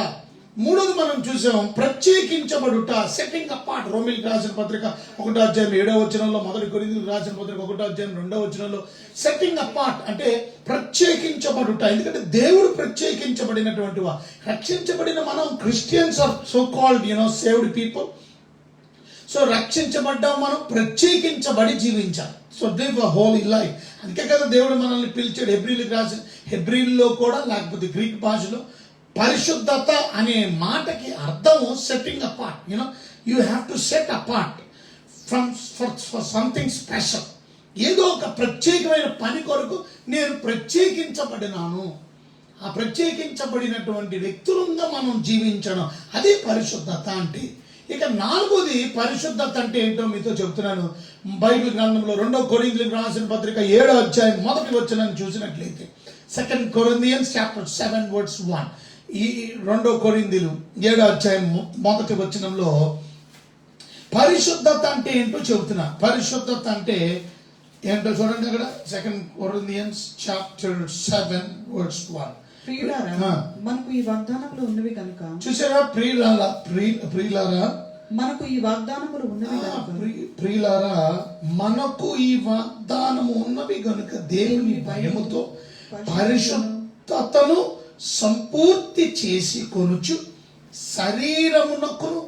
మూడోది మనం చూసాం ప్రత్యేకించబడుట, సెట్టింగ్ అపార్ట్. రోమిలికి రాసిన పత్రిక 1వ అధ్యాయం 7వ వచనంలో, మొదటి కొరింథీయులకు రాసిన పత్రిక 1వ అధ్యాయం 2వ వచనంలో సెట్టింగ్ అపార్ట్ అంటే ప్రత్యేకించబడుట. ఎందుకంటే దేవుడు ప్రత్యేకించబడినటువంటి వారు. రక్షించబడిన మనం Christians are so called saved people. So రక్షించబడ్డాం, మనం ప్రత్యేకించబడి జీవించాలి. So live a holy life. అందుకే కదా దేవుడు మనల్ని పిలిచాడు. హెబ్రీల్లో కూడా లేకపోతే గ్రీక్ భాషలో పరిశుద్ధత అనే మాటకి అర్థం setting apart. You have to set apart for something special. ఏదో ఒక ప్రత్యేకమైన పని కొరకు నేను ప్రత్యేకించబడినాను. ఆ ప్రత్యేకించబడినటువంటి వ్యక్తులంగా మనం జీవించడం, అదే పరిశుద్ధత అంటే. ఇక 4వది పరిశుద్ధత అంటే ఏంటో మీతో చెప్తున్నాను. బైబిల్ గ్రంథంలో 2వ కొరింథీయులకు రాసిన పత్రిక 7వ అధ్యాయం 1వ వచనాన్ని చూసినట్లయితే 2 Corinthians chapter 7 verse 1. ఈ 2వ కొరింథీయులు 7వ అధ్యాయం 1వ వచనంలో పరిశుద్ధత అంటే ఏంటో చెబుతున్నా. పరిశుద్ధత అంటే ఏంటో చూడండి అక్కడ. 2 Corinthians chapter 7 verse 1. ప్రియులారా, మనకు ఈ వాగ్దానములు ఉన్నవి కనుక. చూసారా, ప్రియులారా మనకు ఈ వాగ్దానములు ఉన్నవి కనుక. ప్రియులారా మనకు ఈ వాగ్దానము ఉన్నవి కనుక దేవుని భయముతో పరిశుద్ధతను సంపూర్తి చేసి కొనుచు శరీరమునకును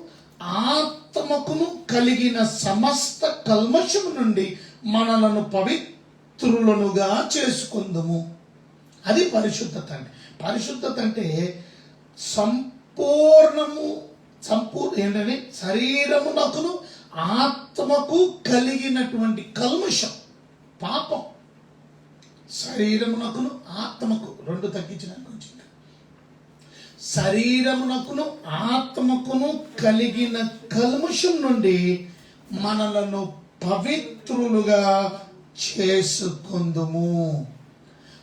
ఆత్మకును కలిగిన సమస్త కల్మషము నుండి మనలను పవిత్రులనుగా చేసుకుందుము. అది పరిశుద్ధత అంటే. పరిశుద్ధత అంటే ఏంటంటే శరీరమునకును ఆత్మకు కలిగినటువంటి కల్మషం, పాపం. శరీరమునకును ఆత్మకు 2 తగ్గించిన కొంచెం. శరీరమునకును ఆత్మకును కలిగిన కల్మషం నుండి మనలను పవిత్రులుగా చేసుకుందుము.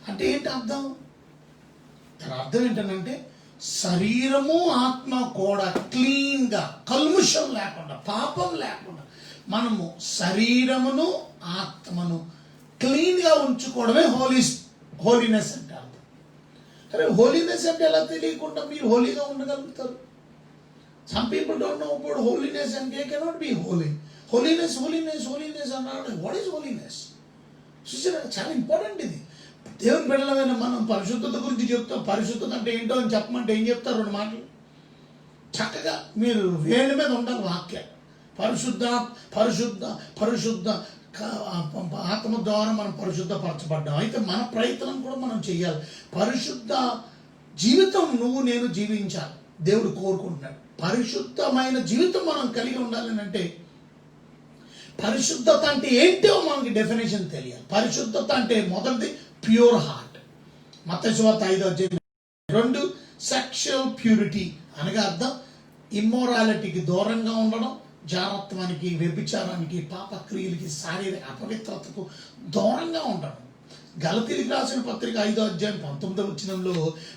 అంటే ఏంటి అర్థం? దాని అర్థం ఏంటంటే శరీరము ఆత్మ కూడా క్లీన్గా, కల్ముషం లేకుండా, పాపం లేకుండా మనము శరీరమును ఆత్మను క్లీన్గా ఉంచుకోవడమే హోలీనెస్ అంటే అర్థం. అరే హోలీనెస్ అంటే ఎలా తెలియకుండా మీరు హోలీగా ఉండగలుగుతారు? Some people don't know about holiness and they cannot be holy. Holiness అన్నాడు. What is holiness? చూసారా, చాలా ఇంపార్టెంట్ ఇది. దేవుని బిడ్డలమైన మనం పరిశుద్ధత గురించి చెప్తాం. పరిశుద్ధత అంటే ఏంటో అని చెప్పమంటే ఏం చెప్తారు? 2 మాటలు. చక్కగా మీరు వేళ్ళ మీద ఉండాలి వాక్యం. పరిశుద్ధ పరిశుద్ధ పరిశుద్ధ ఆత్మ ద్వారా మనం పరిశుద్ధపరచబడ్డాం. అయితే మన ప్రయత్నం కూడా మనం చెయ్యాలి. పరిశుద్ధ జీవితం నేను జీవించాలి. దేవుడు కోరుకుంటున్నాడు. పరిశుద్ధమైన జీవితం మనం కలిగి ఉండాలని అంటే పరిశుద్ధత అంటే ఏంటో మనకి డెఫినేషన్ తెలియాలి. పరిశుద్ధత అంటే మొదటిది ప్యూర్ హార్ట్. మత్తయి సువార్త 5వ అధ్యాయం 2 సెక్షువల్ ప్యూరిటీ అనగా అర్థం ఇమ్మోరాలిటీకి దూరంగా ఉండడం, జారత్వానికి, వ్యభిచారానికి, పాపక్రియలకి, శారీరక అపవిత్రతకు దూరంగా ఉండడం. గలతీయులకు రాసిన పత్రిక 5వ అధ్యాయం 19వ వచనంలో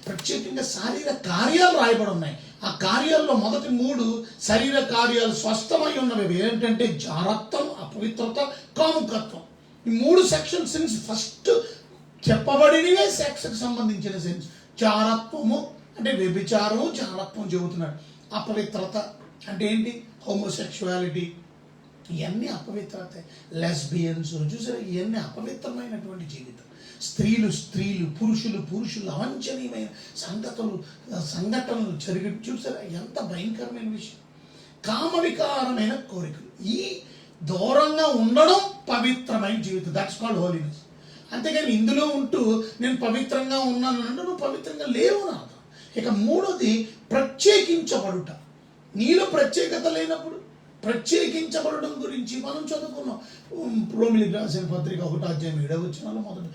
ప్రత్యేకంగా శారీరక కార్యాలు రాయబడి ఉన్నాయి. ఆ కార్యాల్లో మొదటి 3 శరీర కార్యాలు స్వస్థమై ఉన్నవి. ఏంటంటే జారత్వం, అపవిత్రత, కాముకత్వం. ఈ 3 సెక్షన్ సిన్స్ ఫస్ట్ చెప్పబడినవే సెక్స్కి సంబంధించిన సెన్స్. జారత్వము అంటే వ్యభిచారము, జారత్వం చెబుతున్నాడు. అపవిత్రత అంటే ఏంటి? హోమోసెక్షువాలిటీ, ఇవన్నీ అపవిత్రత. లెస్బియన్స్ చూసారా, ఇవన్నీ అపవిత్రమైనటువంటి జీవితం. స్త్రీలు, పురుషులు అవాంఛనీయమైన సంఘటనలు జరిగి చూసారా, ఎంత భయంకరమైన విషయం. కామవికారమైన కోరికలు, ఈ దూరంగా ఉండడం పవిత్రమైన జీవితం. That's called holiness. అంతేగాని ఇందులో ఉంటూ నేను పవిత్రంగా ఉన్నాను అంటే నువ్వు పవిత్రంగా లేవు నా అర్థం. ఇక మూడోది ప్రత్యేకించబడుట. నీలో ప్రత్యేకత లేనప్పుడు ప్రత్యేకించబడడం గురించి మనం చదువుకున్నాం. రోమిలికి రాసిన పత్రిక 1:7 మొదటి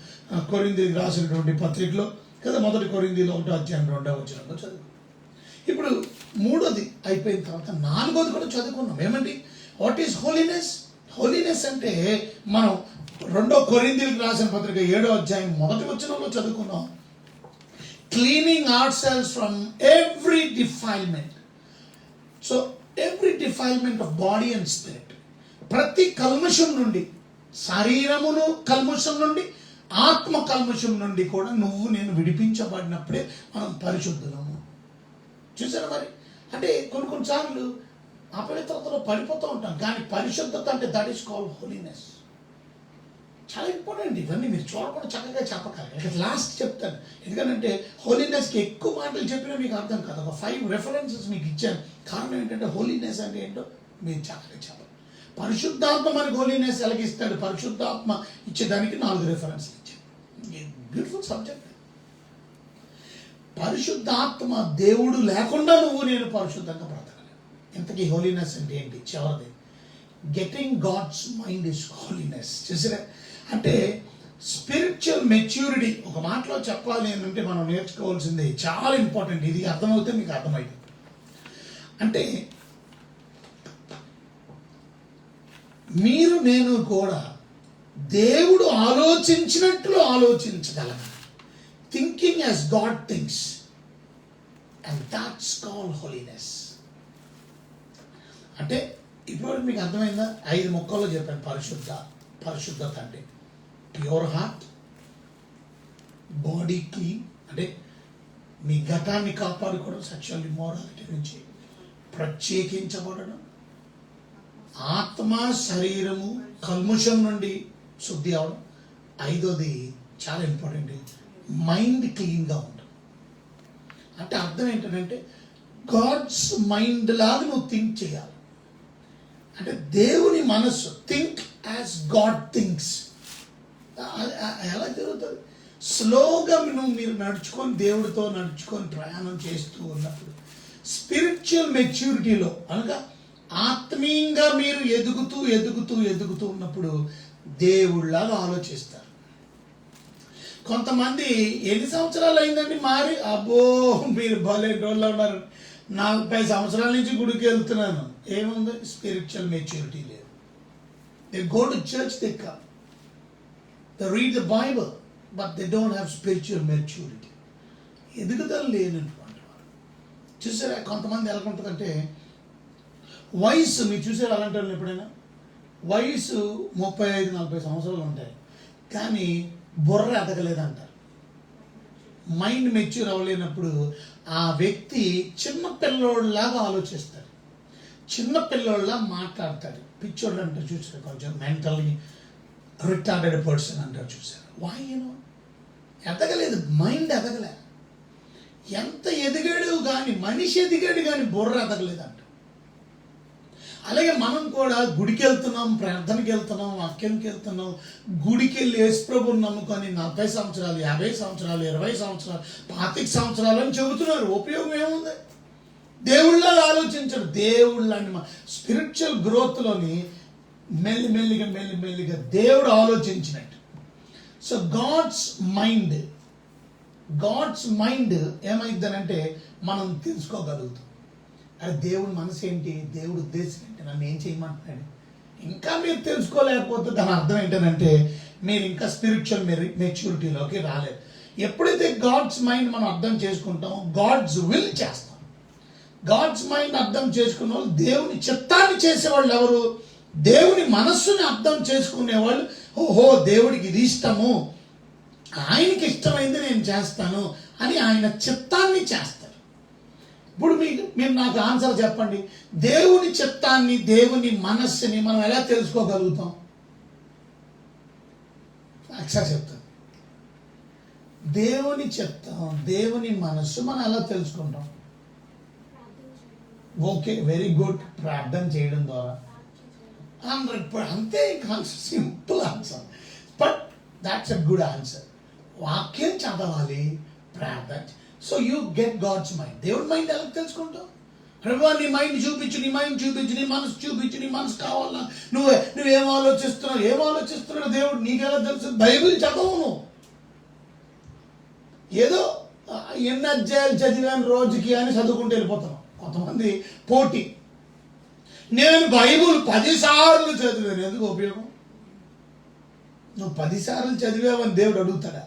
కొరింథీయులకు రాసినటువంటి పత్రికలో కదా, 1 కొరింథీయులు 1:2 చదువు. ఇప్పుడు మూడోది అయిపోయిన తర్వాత 4వది కూడా చదువుకున్నాం. ఏమండి, వాట్ ఈస్ హోలీనెస్? హోలీనెస్ అంటే మనం 2 కొరింథీయులకు రాసిన పత్రిక 7:1 చదువుకున్నాం. Cleaning our selves from every defilement. So every defilement of body and spirit, ప్రతి కల్మషం నుండి, శరీరమును కల్మషం నుండి, ఆత్మ కల్మషం నుండి కూడా నువ్వు నేను విడిపించబడినప్పుడే మనం పరిశుద్ధులము. చూసారా మరి, అంటే కొన్నిసార్లు అపవిత్రతలో పడిపోతూ ఉంటాం, కానీ పరిశుద్ధత అంటే దట్ ఈస్ కాల్డ్ హోలీనెస్. చాలా ఇంపార్టెంట్. ఇవన్నీ మీరు చూడకుండా చక్కగా చెప్పగలరు. ఇక లాస్ట్ చెప్తాను, ఎందుకంటే హోలీనెస్కి ఎక్కువ మాటలు చెప్పినా మీకు అర్థం కాదు. ఒక 5 రెఫరెన్సెస్ మీకు ఇచ్చాను. కారణం ఏంటంటే హోలీనెస్ అంటే ఏంటో మీరు చక్కగా చెప్పాలి. పరిశుద్ధాత్మ మనకు హోలీనెస్ ఎలాగిస్తాడు, పరిశుద్ధాత్మ ఇచ్చేదానికి 4 రెఫరెన్స్లు ఇచ్చాను. Beautiful subject. పరిశుద్ధాత్మ దేవుడు లేకుండా నువ్వు నేను పరిశుద్ధంగా బ్రతకలేను. ఇంతకీ హోలీనెస్ అంటే ఏంటి? చివరిది, getting God's mind is holiness. చూసారా, అంటే స్పిరిచువల్ మెచ్యూరిటీ. ఒక మాటలో చెప్పాలి అంటే మనం నేర్చుకోవాల్సింది చాలా ఇంపార్టెంట్. ఇది అర్థమవుతే మీకు అర్థమైంది. అంటే మీరు నేను కూడా దేవుడు ఆలోచించినట్లు ఆలోచించగలగాలి. Thinking as God thinks, and that's called holiness. అంటే ఇప్పుడు మీకు అర్థమైందా? 5 ముక్కల్లో చెప్పాను. పరిశుద్ధత అంటే ప్యూర్ హార్ట్, బాడీ క్లీన్, అంటే మీ గతాన్ని కాపాడుకోవడం, సెక్షువల్ ఇమ్మోరాలిటీ నుంచి ప్రత్యేకించబడడం, ఆత్మ శరీరము కల్ముషం నుండి శుద్ధి అవడం. 5వది చాలా ఇంపార్టెంట్, మైండ్ క్లీన్గా ఉండడం. అంటే అర్థం ఏంటంటే గాడ్స్ మైండ్ లాగా నువ్వు థింక్ చేయాలి. అంటే దేవుని మనస్సు, థింక్ యాజ్ గాడ్ థింక్స్. ఎలా జరుగుతుంది? స్లోగా మీరు నడుచుకొని దేవుడితో నడుచుకొని ప్రయాణం చేస్తూ ఉన్నప్పుడు, స్పిరిచువల్ మెచ్యూరిటీలో అనగా ఆత్మీయంగా మీరు ఎదుగుతూ ఉన్నప్పుడు దేవుళ్ళలాగా ఆలోచిస్తారు. కొంతమంది ఎన్ని సంవత్సరాలు అయిందండి మారి, అబ్బో మీరు భలే డోల్లో ఉన్నారు, 40 సంవత్సరాల నుంచి గుడికి వెళ్తున్నాను. ఏముంది? స్పిరిచువల్ మెచ్యూరిటీ లేదు. They go to church, they come, they read the Bible, but they don't have spiritual maturity. ఎదుగుదల లేనటువంటి వారు. చూసారా, కొంతమంది ఎలా ఉంటుందంటే వయసు, మీరు చూసారు అలాంటి వాళ్ళు ఎప్పుడైనా? వయసు 35-40 సంవత్సరాలు ఉంటాయి, కానీ బుర్ర ఎదగలేదంటారు. మైండ్ మెచ్యూర్ అవ్వలేనప్పుడు ఆ వ్యక్తి చిన్న పిల్లోళ్ళలాగా ఆలోచిస్తాడు, చిన్న పిల్లోళ్ళలా మాట్లాడతాడు. పిచ్చోళ్ళు అంటారు చూసారు, కొంచెం మెంటల్లీ రిటార్డెడ్ పర్సన్ అంటారు చూసారు. వాయినో ఎదగలేదు, మైండ్ ఎదగలే. ఎంత ఎదిగాడు కానీ, మనిషి ఎదిగాడు కానీ బుర్ర ఎదగలేదంట. అలాగే మనం కూడా గుడికి వెళ్తున్నాం, ప్రార్థనకి వెళ్తున్నాం, వాక్యంకి వెళ్తున్నాం. గుడికి వెళ్ళి యేసుప్రభుని నమ్ముకొని 40 సంవత్సరాలు, 50 సంవత్సరాలు, 20 సంవత్సరాలు, 25 సంవత్సరాలు అని చెబుతున్నారు. ఉపయోగం ఏముంది? దేవుళ్ళగా ఆలోచించరు. దేవుళ్ళని స్పిరిచువల్ గ్రోత్లోని మెల్లిమెల్లిగా దేవుడు ఆలోచించినట్టు. సో గాడ్స్ మైండ్ ఏమైందనంటే మనం తెలుసుకోగలుగుతాం. అది దేవుడి మనసు ఏంటి, దేవుడి ఉద్దేశం ఏంటి, నన్ను ఏం చేయమంటున్నాడు. ఇంకా మీరు తెలుసుకోలేకపోతే దాని అర్థం ఏంటంటే మీరు ఇంకా స్పిరిచువల్ మెచ్యూరిటీలోకి రాలేదు. ఎప్పుడైతే గాడ్స్ మైండ్ మనం అర్థం చేసుకుంటామో గాడ్స్ విల్ చేస్తాం. గాడ్స్ మైండ్ అర్థం చేసుకున్న వాళ్ళు, దేవుని చిత్తాన్ని చేసేవాళ్ళు ఎవరు? దేవుని మనస్సుని అర్థం చేసుకునేవాళ్ళు. ఓహో, దేవుడికి ఇది ఇష్టము, ఆయనకి ఇష్టమైంది నేను చేస్తాను అని ఆయన చిత్తాన్ని చేస్తారు. ఇప్పుడు మీరు నాకు ఆన్సర్ చెప్పండి. దేవుని చిత్తాన్ని, దేవుని మనస్సుని మనం ఎలా తెలుసుకోగలుగుతాం? అక్షర చెప్తాను. దేవుని చిత్తం, దేవుని మనస్సు మనం ఎలా తెలుసుకుంటాం? Okay, very good. ప్రార్థన చేయడం ద్వారా 100%. అంతే, simple answer. But that's a good answer. వాక్యం చదవాలి, ప్రార్థన. So you get God's mind. దేవుడి మైండ్ ఎలా తెలుసుకుంటావు? ప్రభు నీ మైండ్ చూపించు, నీ మైండ్ చూపించు, నీ మనసు చూపించు, నీ మనసు కావాలా? నువ్వేం ఆలోచిస్తున్నావు దేవుడు నీకెలా తెలుసు? బైబిల్ చదవవు నువ్వు. ఏదో ఎన్ని అధ్యాయాలు చదివాను రోజుకి అని చదువుకుంటూ వెళ్ళిపోతున్నావు. కొంతమంది పోటీ. నేను బైబిల్ 10 సార్లు చదివాను. ఎందుకు ఉపయోగం? నువ్వు 10 సార్లు చదివావని దేవుడు అడుగుతాడా?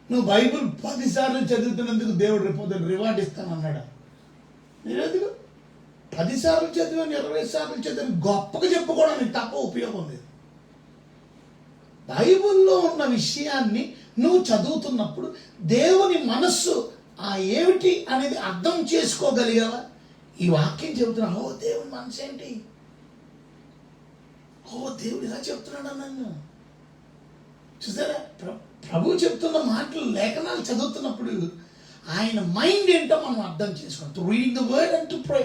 నువ్వు బైబిల్ 10 సార్లు చదువుతున్నందుకు దేవుడు రేపు రివార్డ్ ఇస్తానన్నాడా? నేను ఎందుకు 10 సార్లు చదివాను, 20 సార్లు చదివాను గొప్పగా చెప్పుకోవడానికి తప్ప ఉపయోగం లేదు. బైబిల్లో ఉన్న విషయాన్ని నువ్వు చదువుతున్నప్పుడు దేవుని మనస్సు ఏమిటి అనేది అర్థం చేసుకోగలిగావా? ఈ వాక్యం చెబుతున్నా, ఓ దేవుని మనసు ఏంటి, ఓ దేవుడు ఇలా చెప్తున్నాడు నన్ను. చూసారా, ప్రభు చెప్తున్న మాటలు, లేఖనాలు చదువుతున్నప్పుడు ఆయన మైండ్ ఏంటో మనం అర్థం చేసుకోవాలి. To reading the word and to pray.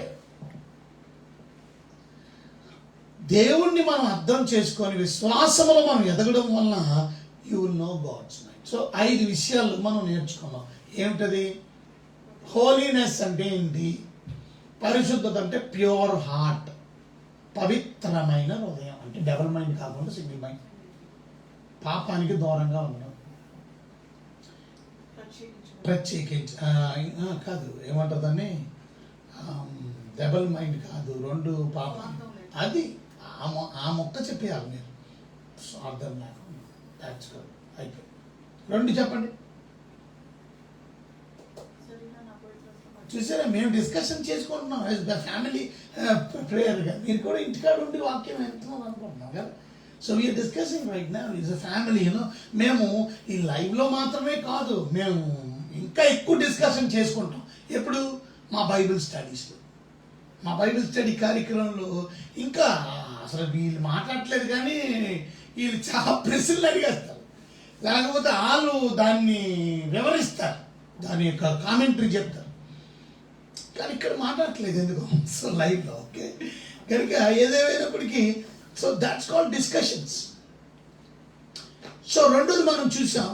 దేవుణ్ణి మనం అర్థం చేసుకొని విశ్వాసంలో మనం ఎదగడం వలన you will know God's mind. So 5 విషయాలు మనం నేర్చుకున్నాం. ఏమిటది? హోలీనెస్ అంటే ఏంటి? పరిశుద్ధత అంటే ప్యూర్ హార్ట్, పవిత్రమైన హృదయం. అంటే డబుల్ మైండ్ కాకుండా సింగిల్ మైండ్. పాపానికి దూరంగా ఉండడం. ప్రత్యేకించి కాదు, ఏమంటారు దాన్ని? డబుల్ మైండ్ కాదు, 2 పాపం. అది ఆ మొక్క చెప్పేయాలి మీరు, అర్థం లేకుండా. That's good. అయిపోయి 2 చెప్పండి. చూసారా, మేము డిస్కషన్ చేసుకుంటున్నాం యాజ్ ద ఫ్యామిలీ ప్రేయర్గా. మీరు కూడా ఇంటికాడ ఉండి వాక్యం వెళ్తున్నాం అనుకుంటున్నాం కదా. So we are discussing right now is a family. మేము ఈ లైవ్లో మాత్రమే కాదు, మేము ఇంకా ఎక్కువ డిస్కషన్ చేసుకుంటాం. ఎప్పుడు? మా బైబిల్ స్టడీస్లో, మా బైబిల్ స్టడీ కార్యక్రమంలో. ఇంకా అసలు వీళ్ళు మాట్లాడట్లేదు కానీ వీళ్ళు చాలా ప్రశ్నలు అడిగేస్తారు, లేకపోతే వాళ్ళు దాన్ని వివరిస్తారు, దాని యొక్క కామెంటరీ చెప్తారు. కానీ ఇక్కడ మాట్లాడట్లేదు ఎందుకు? సో లైవ్లో ఓకే. కనుక ఏదేమైనప్పటికీ so that's called discussions. So 2ది మనం చూసాం,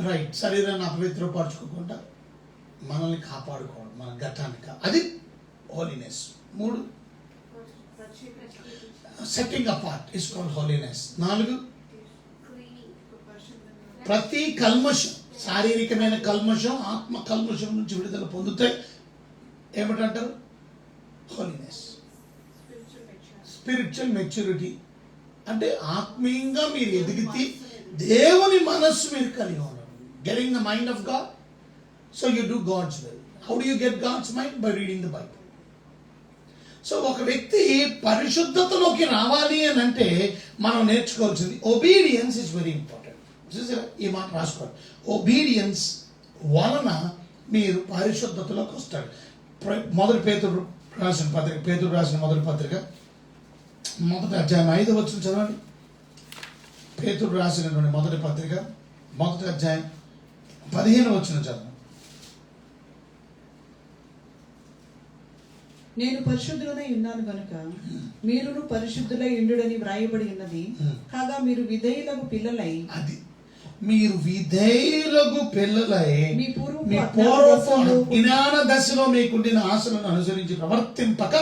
రైట్, శరీరాన్ని అపవిత్రపరచుకోకుండా మనల్ని కాపాడుకోవడం, మన ఘటానికి, అది holiness. 3 setting apart is called holiness. 4 ప్రతి కల్మషం, శారీరకమైన కల్మషం, ఆత్మ కల్మషం నుంచి విడుదల పొందుతాయి. ఏమిటంటారు? హోలీనెస్. స్పిరిచువల్ మెచ్యూరిటీ అంటే ఆత్మీయంగా మీరు ఎదిగితే దేవుని మనస్సు మీరు కలిగి ఉన్నారు. Getting the mind of God. So you do God's will. How do you get God's mind? By reading the Bible. సో ఒక వ్యక్తి పరిశుద్ధతలోకి రావాలి అని అంటే మనం నేర్చుకోవాల్సింది ఒబీడియన్స్ ఇస్ వెరీ ఇంపార్టెంట్. చూసారా, ఈ మాట రాసుకోండి. ఒబీడియన్స్ వలన మీరు పరిశుద్ధతలోకి వస్తాడు. మొదటి పేతురు రాసిన పత్రిక, పేతురు రాసిన మొదటి పత్రిక 1వ అధ్యాయం 5వ వచనం చదవండి. పేతురు రాసినటువంటి మొదటి పత్రిక 1వ అధ్యాయం 15వ వచనం చదవండి. నేను పరిశుద్ధులనై ఉన్నాను గనుక మీరును పరిశుద్ధులై ఉండుడని వ్రాయబడి ఉన్నది. కాగా మీరు విధేయులకు పిల్లలై, అది మీరు విధేయులకు పిల్లలై మీ పూర్వపు జ్ఞాన దశలో మీకుండిన ఆశలను అనుసరించి ప్రవర్తింపక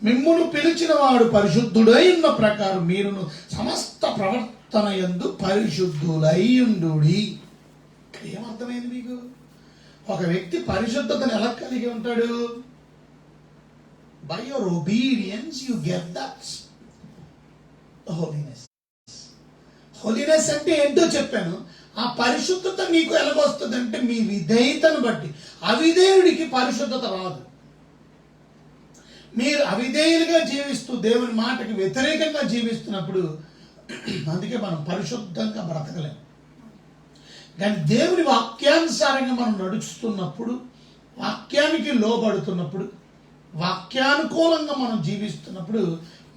మిమ్మును పిలిచిన వాడు పరిశుద్ధుడై ఉన్న ప్రకారం మీరును సమస్త ప్రవర్తన యందు పరిశుద్ధులై ఉండుడి. ఏమర్థమైంది మీకు? ఒక వ్యక్తి పరిశుద్ధతను ఎలా కలిగి ఉంటాడు? By your obedience you get that holiness. Holiness అంటే ఏంటో చెప్పాను. ఆ పరిశుద్ధత నీకు ఎలాగొస్తుంది అంటే మీ విధేయతను బట్టి. అవిధేయుడికి పరిశుద్ధత రాదు. మీరు అవిధేయులుగా జీవిస్తూ దేవుని మాటకి వ్యతిరేకంగా జీవిస్తున్నప్పుడు అందుకే మనం పరిశుద్ధంగా బ్రతకలేము. కానీ దేవుని వాక్యానుసారంగా మనం నడుస్తున్నప్పుడు వాక్యానికి లోబడుతున్నప్పుడు, వాక్యానుకూలంగా మనం జీవిస్తున్నప్పుడు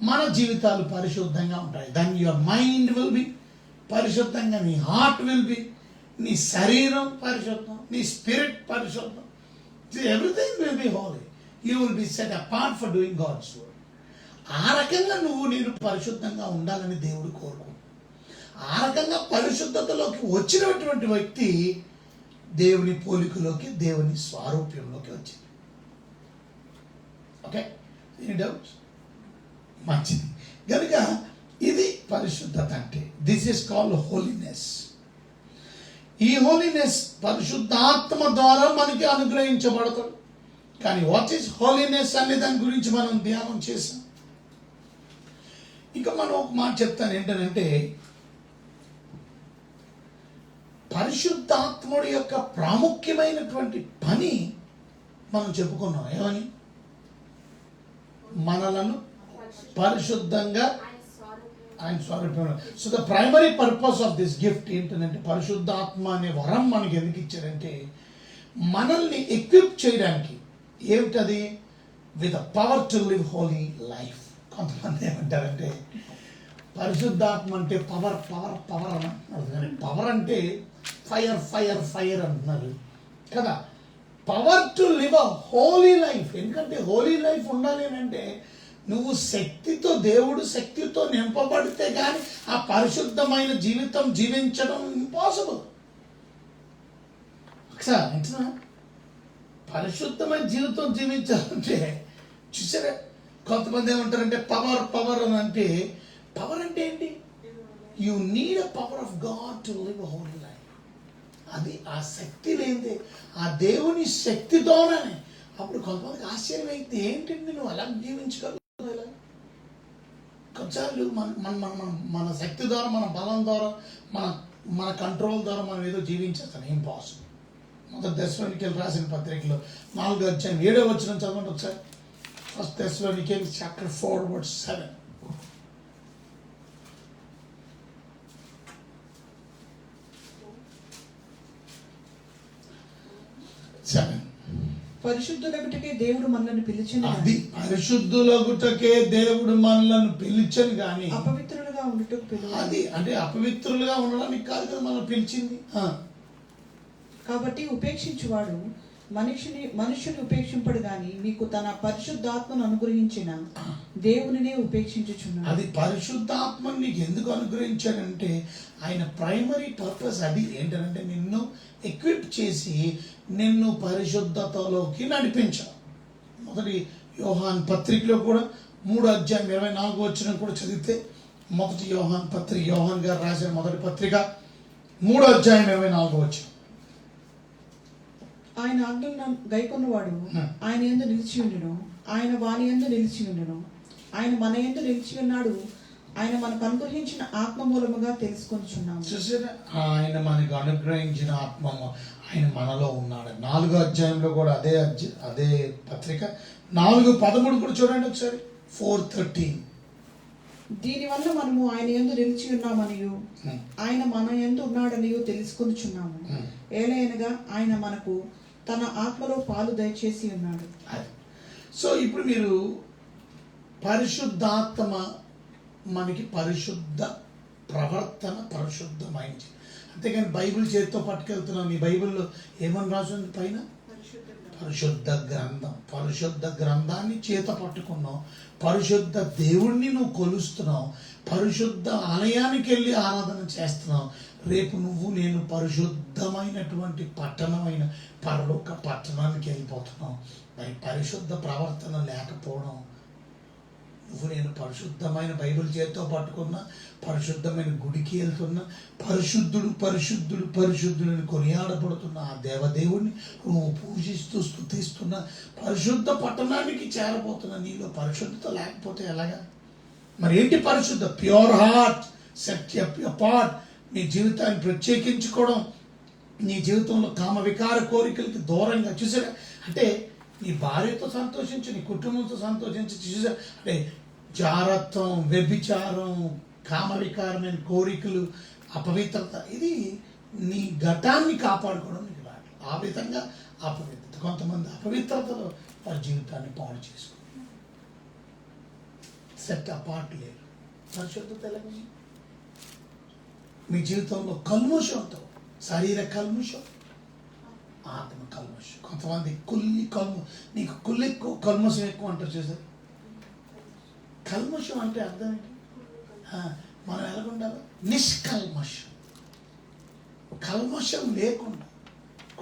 మన జీవితాలు పరిశుద్ధంగా ఉంటాయి. Then your mind will be పరిశుద్ధంగా, నీ హార్ట్ విల్ బి, నీ శరీరం పరిశుద్ధం, నీ స్పిరిట్ పరిశుద్ధం. Everything will be holy. You will be set apart for doing God's work. ఆ రకంగా నేను పరిశుద్ధంగా ఉండాలని దేవుడు కోరుకుంటున్నాడు. ఆ రకంగా పరిశుద్ధతలోకి వచ్చినటువంటి వ్యక్తి దేవుని పోలికలోకి, దేవుని స్వారూప్యంలోకి వచ్చింది. Okay, any doubts? మంచిది. కనుక ఇది పరిశుద్ధత అంటే. This is called holiness. ఈ హోలీనెస్ పరిశుద్ధాత్మ ద్వారా మనకి అనుగ్రహించబడుతుంది. కానీ వాట్ ఈస్ హోలీనెస్ అనే దాని గురించి మనం ధ్యానం చేసాం. ఇంకా మనం ఒక మాట చెప్తాను ఏంటంటే, పరిశుద్ధాత్ముడి యొక్క ప్రాముఖ్యమైనటువంటి పని మనం చెప్పుకున్నాం. ఏమని? మనలను పరిశుద్ధంగా ఆయన స్వరూపంలో. So the primary purpose of this gift ఏంటంటే, పరిశుద్ధాత్మ అనే వరం మనకి ఎందుకు ఇచ్చారంటే, మనల్ని ఎక్విప్ చేయడానికి. ఏమిటది? With the power to live Holi life. కొంతమంది ఏమంటారంటే పరిశుద్ధాత్మ అంటే పవర్ పవర్ పవర్ అని అంటున్నారు. కానీ పవర్ అంటే ఫైర్ ఫైర్ ఫైర్ అంటున్నారు కదా. Power to live a holy life. ఎందుకంటే హోలీ లైఫ్ ఉండాలి అంటే నువ్వు శక్తితో, దేవుడు శక్తితో నింపబడితే కానీ ఆ పరిశుద్ధమైన జీవితం జీవించడం ఇంపాసిబుల్. అంటున్నా, పరిశుద్ధమైన జీవితం జీవించాలంటే చూసారా, కొంతమంది ఏమంటారంటే పవర్ పవర్ అని. అంటే పవర్ అంటే ఏంటి? You need a power of God to live a holy life. అది ఆ శక్తి లేదే, ఆ దేవుని శక్తి ద్వారానే. అప్పుడు కొంతమందికి ఆశ్చర్యం అయితే, ఏంటంటే నువ్వు అలా జీవించగలవు? కొన్నిసార్లు మన శక్తి ద్వారా, మన బలం ద్వారా, మన కంట్రోల్ ద్వారా మనం ఏదో జీవించేస్తాం. ఇంపాసిబుల్. మొదటి దశలోనికెళ్ళి రాసిన పత్రికలో 4:7 చదవండి ఒకసారి. First దశలోనికెళ్ళి chapter 4:7. పరిశుద్ధులగుటకే దేవుడు మనల్ని పిలిచిన. అది పరిశుద్ధులగుటకే దేవుడు మనల్ని పిలిచను కానీ అపవిత్రులుగా ఉండటకు పిలువ. అది అంటే అపవిత్రులుగా ఉండడానికి కాదు కదా మనం పిలిచింది. కాబట్టి ఉపేక్షించువాడు మనుష్యుని ఉపేక్షింపడు గాని మీకు తన పరిశుద్ధాత్మను అనుగ్రహించిన దేవునినే ఉపేక్షించుచున్నాడు. అది పరిశుద్ధాత్మను నీకు ఎందుకు అనుగ్రహించాడంటే ఆయన ప్రైమరీ పర్పస్ అది ఏంటంటే నిన్ను ఎక్విప్ చేసి నిన్ను పరిశుద్ధతలోకి నడిపించాడు. మొదటి యోహాన్ పత్రికలో కూడా 3:24 కూడా చదివితే, మొదటి యోహాన్ పత్రిక, యోహాన్ గారు రాసిన మొదటి పత్రిక 3:24. ఆయన ఆజ్ఞలను గైకొన్నవాడు ఆయన యందు నిలిచి ఉండును, ఆయన వాని యందు నిలిచి ఉండును. ఆయన మన యందు నిలిచి ఉన్నాడు, ఆయన మనకు అనుగ్రహించిన ఆత్మ మూలముగా తెలుసుకొనిచున్నాము. చూసారా, ఆయన మనకు అనుగ్రహించిన ఆత్మ ఆయన మనలో ఉన్నాడు. 4వ కూడా అదే పత్రిక 4:13 కూడా చూడండి ఒకసారి. 4:13. దీనివల్ల మనము ఆయన యందు నిలిచి ఉన్నామనియు ఆయన మన యందు ఉన్నాడనియు తెలుసుకొనిచున్నాము. ఏలయనగా ఆయన మనకు తన ఆత్మలో పాలు దయచేసి ఉన్నాడు. సో ఇప్పుడు మీరు పరిశుద్ధాత్మ మనకి పరిశుద్ధ ప్రవర్తన, పరిశుద్ధమైంది. అంతేగాని బైబిల్ చేతితో పట్టుకెళ్తున్నాం. నీ బైబిల్లో ఏమని రాసింది పైన? పరిశుద్ధ గ్రంథం. పరిశుద్ధ గ్రంథాన్ని చేత పట్టుకున్నావు, పరిశుద్ధ దేవుణ్ణి నువ్వు కొలుస్తున్నావు, పరిశుద్ధ ఆలయానికి వెళ్ళి ఆరాధన చేస్తున్నావు. రేపు నేను పరిశుద్ధమైనటువంటి పట్టణమైన పరలోక పట్టణానికి వెళ్ళిపోతున్నావు. మరి పరిశుద్ధ ప్రవర్తన లేకపోవడం, నేను పరిశుద్ధమైన బైబిల్ చేతితో పట్టుకున్నా, పరిశుద్ధమైన గుడికి వెళ్తున్నా, పరిశుద్ధుడు పరిశుద్ధుడు పరిశుద్ధుడిని కొనియాడబడుతున్నా ఆ దేవదేవుడిని నువ్వు పూజిస్తూ స్తుతిస్తున్నా, పరిశుద్ధ పట్టణానికి చేరబోతున్నా. నీలో పరిశుద్ధత లేకపోతే ఎలాగా? మరి ఏంటి పరిశుద్ధ? Pure heart, set apart. నీ జీవితాన్ని ప్రత్యేకించుకోవడం, నీ జీవితంలో కామ వికార కోరికలకి దూరంగా. చూసారా, అంటే నీ భార్యతో సంతోషించు, నీ కుటుంబంతో సంతోషించు. చూసారా, అంటే జారత్వం, వ్యభిచారం, కామ వికారమైన కోరికలు, అపవిత్రత, ఇది నీ ఘటాన్ని కాపాడుకోవడం నీకు రావట్లేదు. ఆ విధంగా అపవిత్రత. కొంతమంది అపవిత్రతలో వారి జీవితాన్ని పాడు చేసుకుంటారు. సెట్ అపార్ట్ లేరు. పరిశుద్ధత ఎలాగండి? మీ జీవితంలో కల్మషంతో, శరీర కల్మషం, ఆత్మ కల్మషం. కొంతమంది నీకు ఎక్కువ కల్మషం ఎక్కువ అంటారు చూసారు. కల్మషం అంటే అర్థం ఏంటి? మనం ఎలాగుండాలి? నిష్కల్మషం. కల్మషం లేకుండా,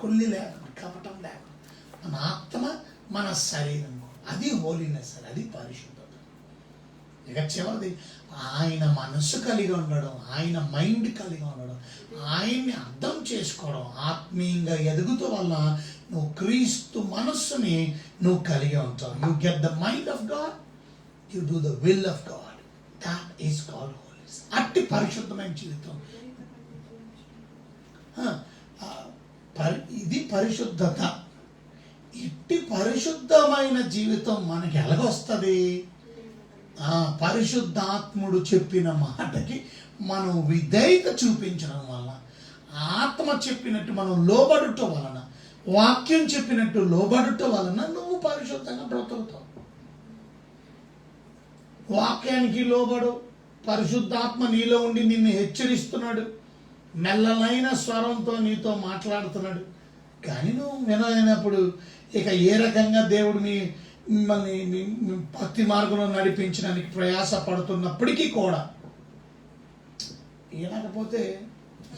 కుళ్ళి లేకుండా, కపటం లేకుండా మన ఆత్మ, మన శరీరం, అది హోలీనెస్, అది పరిశుద్ధత. ఇక చివరిది ఆయన మనస్సు కలిగి ఉండడం, ఆయన మైండ్ కలిగి ఉండడం, ఆయన్ని అర్థం చేసుకోవడం. ఆత్మీయంగా ఎదుగుతూ వల్ల నువ్వు క్రీస్తు మనస్సుని నువ్వు కలిగి ఉంటావు. You get the mind of God, you do the will of God. That is called holiness. అట్టి పరిశుద్ధమైన జీవితం, ఇది పరిశుద్ధత. ఇట్టి పరిశుద్ధమైన జీవితం మనకి ఎలాగొస్తుంది? పరిశుద్ధాత్ముడు చెప్పిన మాటకి మనం విధేయత చూపించడం వల్ల, ఆత్మ చెప్పినట్టు మనం లోబడుట వలన, వాక్యం చెప్పినట్టు లోబడుట వలన నువ్వు పరిశుద్ధంగా బ్రతుకుతావు. వాక్యానికి లోబడు. పరిశుద్ధాత్మ నీలో ఉండి నిన్ను హెచ్చరిస్తున్నాడు, మెల్లనైన స్వరంతో నీతో మాట్లాడుతున్నాడు. కానీ నువ్వు వినలేనప్పుడు ఇక ఏ రకంగా దేవుడు మిమ్మల్ని భక్తి మార్గంలో నడిపించడానికి ప్రయాస పడుతున్నప్పటికీ కూడా లేకపోతే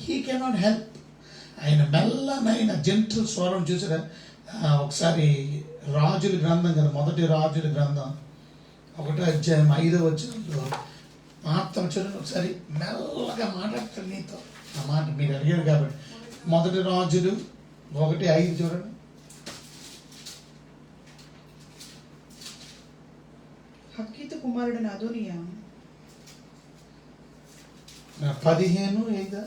హీ కెనాట్ హెల్ప్. ఆయన మెల్లనైన జంటల్ స్వరం చూసారా? ఒకసారి రాజుల గ్రంథం కదా, మొదటి రాజుల గ్రంథం 1వ అధ్యాయం 5వ వచనంలో మాత్రం చూడండి. ఒకసారి మెల్లగా మాట్లాడతాడు నీతో. ఆ మాట మీరు అడిగారు కాబట్టి మొదటి రాజులు 1:5 చూడండి. హగ్గీతు కుమారుడైన అదోనియా 15:5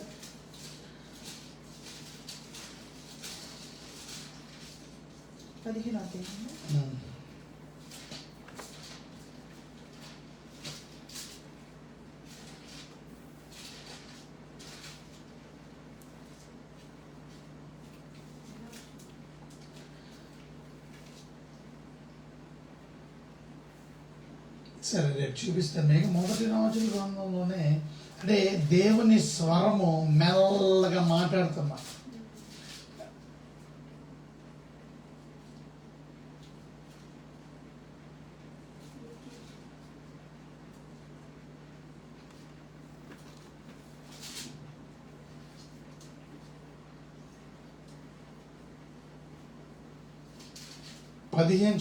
సరే రేపు చూపిస్తాను మీకు. మొదటి రాజుల గ్రంథంలోనే అంటే దేవుని స్వరము మెల్లగా మాట్లాడుతున్నా.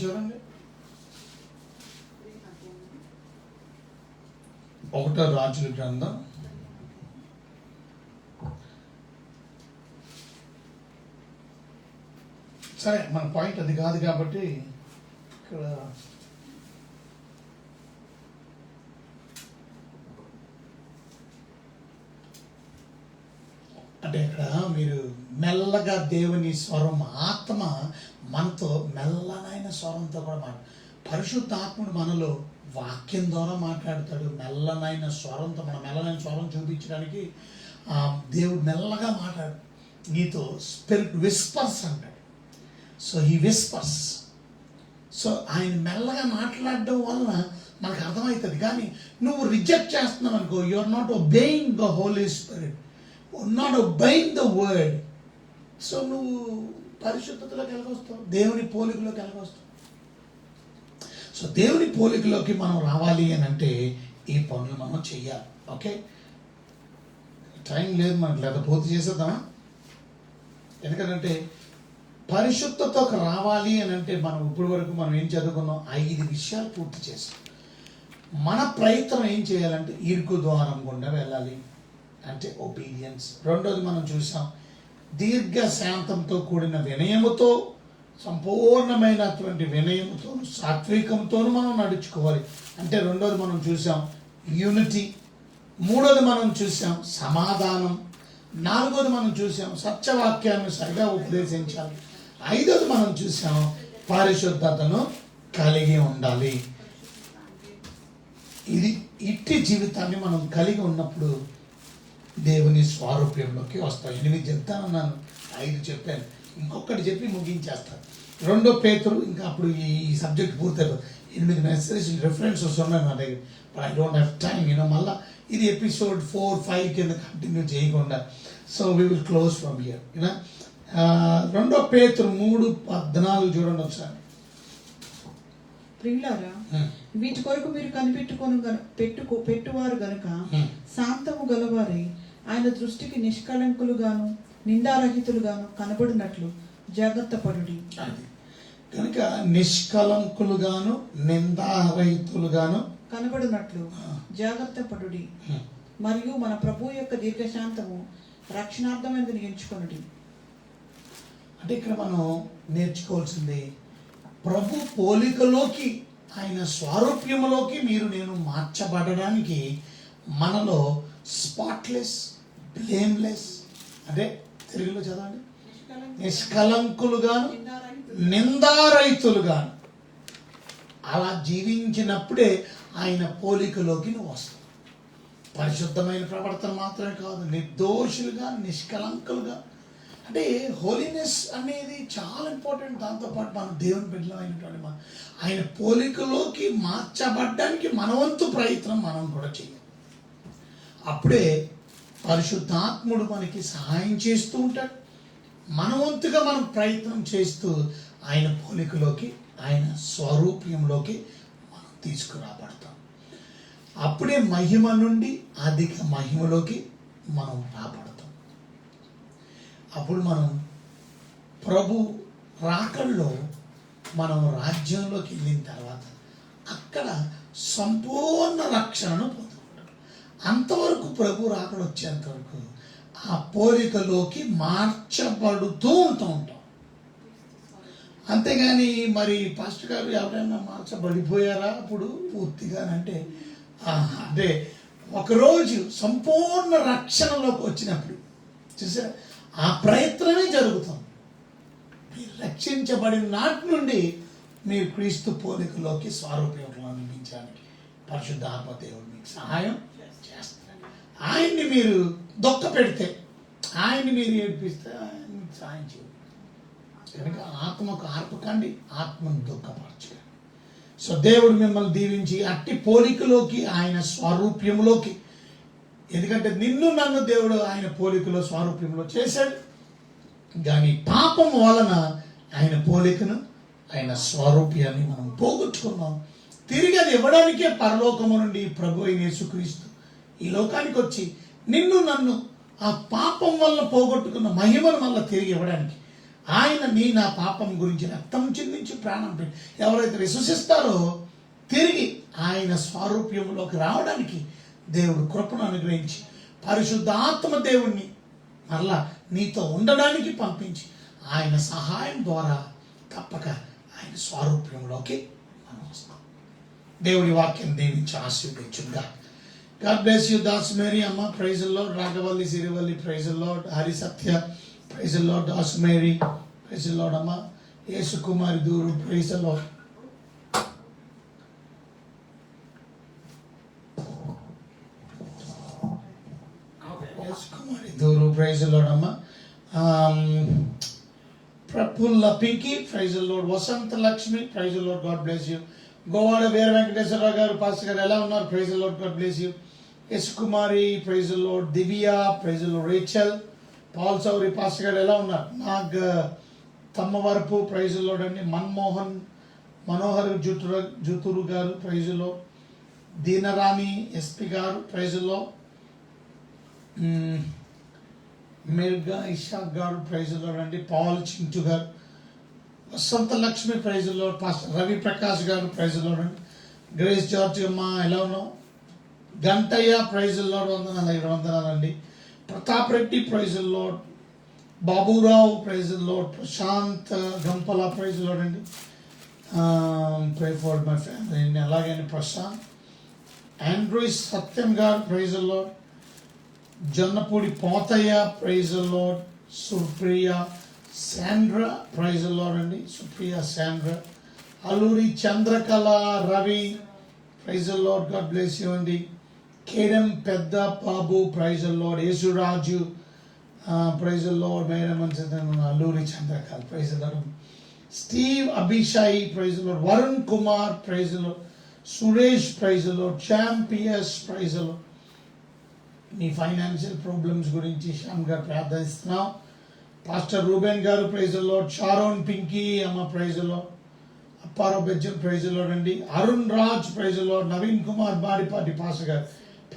చూడండి. 1వ రాజుల గ్రంథం సరే మన పాయింట్ అది కాదు కాబట్టి ఇక్కడ అంటే ఇక్కడ మీరు మెల్లగా దేవుని స్వరం, ఆత్మ మనతో మెల్లనైన స్వరంతో కూడా పరిశుద్ధాత్ముడు మనలో వాక్యం ద్వారా మాట్లాడతాడు. మెల్లనైన స్వరంతో, మన మెల్లనైన స్వరం చూపించడానికి దేవుడు మెల్లగా మాట్లాడు నీతో. స్పిరిట్ విస్పర్స్ అంటాడు. So he whispers. సో ఆయన మెల్లగా మాట్లాడడం వల్ల మనకు అర్థమవుతుంది. కానీ నువ్వు రిజెక్ట్ చేస్తున్నావు అనుకో, you are not obeying the Holy Spirit, not obeying the word. సో నువ్వు పరిశుద్ధతలోకి ఎలాగొస్తావు? దేవుని పోలికలోకి ఎలాగొస్తావు? సో దేవుని పోలికలోకి మనం రావాలి అని అంటే ఈ పనులు మనం చెయ్యాలి. ఓకే, టైం లేదు మనకు, లేదా పూర్తి చేసేద్దామా? ఎందుకంటే పరిశుద్ధతకు రావాలి అని అంటే మనం ఇప్పటి వరకు మనం ఏం చదువుకున్నాం? 5 విషయాలు పూర్తి చేసాం. మన ప్రయత్నం ఏం చేయాలంటే ఇరుకు ద్వారం గుండా వెళ్ళాలి, అంటే ఒబీడియన్స్. రెండోది మనం చూసాం, దీర్ఘ శాంతంతో కూడిన వినయముతో, సంపూర్ణమైనటువంటి వినయముతో, సాత్వికంతో మనం నడుచుకోవాలి. అంటే రెండోది మనం చూసాం యూనిటీ. మూడోది మనం చూసాం సమాధానం. నాలుగోది మనం చూసాం సత్యవాక్యాన్ని సరిగా ఉపదేశించాలి. ఐదోది మనం చూసాం పరిశుద్ధతను కలిగి ఉండాలి. ఇట్టి జీవితాన్ని మనం కలిగి ఉన్నప్పుడు దేవుని స్వారూప్యంలోకి వస్తాం. 8 చెప్తానన్నాను, 5 చెప్పాను. ఇంకొకటి చెప్పి ముగించేస్తాను. 2 పేతురు, ఇంకా అప్పుడు ఈ సబ్జెక్ట్ పూర్తయిపోతుంది. 8 మెసేజ్ రిఫరెన్సెస్ ఉన్నాయి నా దగ్గర, but I don't have time. మళ్ళీ ఇది ఎపిసోడ్ 4, 5 కింద కంటిన్యూ చేయకుండా, so we will close from here. 2 పేతురు 3:14 చూడండి ఒకసారి. ప్రియులారా, వీటి కొరకు మీరు కనిపెట్టుకొని పెట్టువారు గనుక శాంతము గలవారై ఆయన దృష్టికి నిష్కళంకులుగాను నిందారహితులుగాను కనబడినట్లు జాగ్రత్త పడుడి. అది కనుక నిష్కలంకులుగాను నిందారహితులుగాను కనబడినట్లు జాగ్రత్త పడుడి. మరియు మన ప్రభు యొక్క దీర్ఘశాంతము రక్షణార్థమైనది ఎంచుకొనుడి. అంటే ఇక్కడ మనం నేర్చుకోవాల్సింది, ప్రభు పోలికలోకి, ఆయన స్వారూప్యములోకి మీరు నేను మార్చబడడానికి మనలో స్పాట్లెస్, బ్లేమ్లెస్, అంటే తెలుగులో చదవండి, నిష్కలంకులుగాను నిందారహితులుగాను అలా జీవించినప్పుడే ఆయన పోలికలోకి నువ్వు వస్తావు. పరిశుద్ధమైన ప్రవర్తన మాత్రమే కాదు, నిర్దోషులుగా, నిష్కలంకులుగా. అంటే హోలీనెస్ అనేది చాలా ఇంపార్టెంట్. దాంతోపాటు మనం దేవుని బిడ్డలు అయినటువంటి ఆయన పోలికలోకి మార్చబడ్డానికి మనవంతు ప్రయత్నం మనం కూడా చేయాలి. అప్పుడే పరిశుద్ధాత్ముడు మనకి సహాయం చేస్తూ ఉంటాడు. మనవంతుగా మనం ప్రయత్నం చేస్తూ ఆయన పోలికలోకి, ఆయన స్వరూప్యంలోకి మనం తీసుకురాబడతాం. అప్పుడే మహిమ నుండి అధిక మహిమలోకి మనం రాబడతాం. అప్పుడు మనం ప్రభు రాకల్లో మనం రాజ్యంలోకి వెళ్ళిన తర్వాత అక్కడ సంపూర్ణ రక్షణను పొందుకుంటాం. అంతవరకు ప్రభు రాకడ వచ్చేంత వరకు ఆ పోలికలోకి మార్చబడుతూ ఉంటాం. అంతేగాని మరి పాస్టర్ గారు ఎవరైనా మార్చబడిపోయారా అప్పుడు పూర్తిగానంటే, అంటే ఒకరోజు సంపూర్ణ రక్షణలోకి వచ్చినప్పుడు చూసారా, ఆ ప్రయత్నమే జరుగుతుంది. మీరు రక్షించబడిన నాటి నుండి మీరు క్రీస్తు పోలికలోకి స్వారూప్యంలో అనిపించడానికి పరిశుద్ధ ఆత్మదేవుడు మీకు సహాయం చేస్తారు. ఆయన్ని మీరు దొక్క పెడితే, ఆయన్ని మీరు ఏడిపిస్తే ఆయన మీకు సహాయం చేయదు. కనుక ఆత్మకు ఆర్పకండి, ఆత్మను దుఃఖపరచండి. సో దేవుడు మిమ్మల్ని దీవించి అట్టి పోలికలోకి, ఆయన స్వరూప్యంలోకి, ఎందుకంటే నిన్ను నన్ను దేవుడు ఆయన పోలికలో స్వరూప్యంలో చేశాడు. కానీ పాపం వలన ఆయన పోలికను, ఆయన స్వరూప్యాన్ని మనం పోగొట్టుకున్నాం. తిరిగి అది ఇవ్వడానికే పరలోకము నుండి ప్రభు అయిన యేసుక్రీస్తు ఈ లోకానికి వచ్చి నిన్ను నన్ను ఆ పాపం వల్ల పోగొట్టుకున్న మహిమను వల్ల తిరిగి ఇవ్వడానికి ఆయన నా పాపం గురించి రక్తం చిందించి ప్రాణం పెట్టి ఎవరైతే విశ్వసిస్తారో తిరిగి ఆయన స్వరూప్యంలోకి రావడానికి దేవుడు కృపను అనుగ్రహించి పరిశుద్ధాత్మ దేవుణ్ణి మరలా నీతో ఉండడానికి పంపించి ఆయన సహాయం ద్వారా తప్పక ఆయన స్వరూప్యంలోకి మనం వస్తాం. దేవుడి వాక్యం దీవించి ఆశీర్వదించుగా. God bless you. Das Mary అమ్మ, ప్రైజ్ ది లార్డ్. రాఘవల్లి, Sirivalli, praise the Lord. Hari Satya, praise the Lord. Das Mary, praise the Lord అమ్మ. Yesu Kumari Duru, praise the Lord. Yesu Kumari Duru, praise the Lord అమ్మ. Prafulla Pinky, praise the Lord. Vasantha Lakshmi, praise the Lord. God bless you. Govada Veera Venkateswararao గారు, పాస్టర్ గారు ఎలా ఉన్నారు? Praise the Lord. God bless you. Yes Kumari, praise the Lord. Divya, praise the Lord. Rachel, Paul Souri, pastor గారు ఎలా ఉన్నారు? Nag Thammavarapu, praise the Lord అండి. మనోహర్ జుతురు గారు, praise the Lord. Deenarani SP గారు, praise the Lord. Mirga Ishaq గారు, ప్రైజ్ ది లార్డ్ అండి. పాల్ చింటు గారు. Vasantha Lakshmi, praise the Lord. Pastor Ravi Prakash గారు, ప్రైజ్ ది లార్డ్ అండి. గ్రేస్ జార్జ్ అమ్మ ఎలా ఉన్నావు? Gantayya, praise the Lord. వందనాలండి. Pratap Reddy, praise the Lord. Baburao, praise the Lord. Prashanth Gampala, praise the Lord అండి. Pray for my family. అలాగే ప్రశాంత్. ఆండ్రూస్ సత్యం గారు, praise the Lord. Jonnapudi Pothaiah, praise the Lord. Supriya Sandra, praise the Lord అండి. Supriya Sandra. Alluri Chandrakala Ravi, praise the Lord. God bless you అండి. Keram Pedda Babu, praise the Lord. Yesuraju, praise Lord madam Alluri Chandrakanth praise Lord Steve Abishai praise Lord Varun Kumar praise Lord Suresh praise Lord champions praise Lord మీ ఫైనాన్షియల్ ప్రాబ్లమ్స్ గురించి శ్యామ్ గారు ప్రార్థిస్తున్నాం. పాస్టర్ రూబెన్ గారు ప్రైజ్ లార్డ్ షారోన్ పింకీ అమ్మ praise Lord Apparao Bejjam praise Lord అండి Arun Raj praise Lord Naveen Kumar Badipati pastor గారు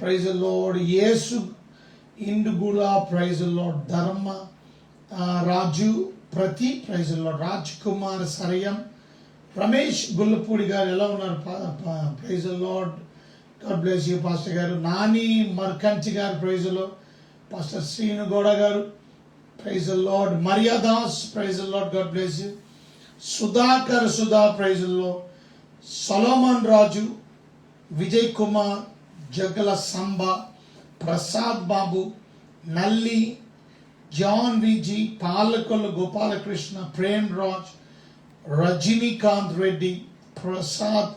praise Lord Yesu Indugula praise Lord Dharma Raju ప్రతి ప్రైజ్ లార్డ్ రాజ్ కుమార్ సరయం రమేష్ గుల్లపూడి గారు ఎలా ఉన్నారు praise Lord God bless you pastor గారు నాని మర్కంచి గారు praise Lord pastor Srinu Gowda గారు praise Lord Mariyadas praise Lord God bless you Sudhakar Sudha praise Lord Solomon Raju Vijay Kumar Jagala Samba Prasad Babu Nalli John Viji Palakollu Gopalakrishna Prem Raj Rajinikanth Reddy Prasad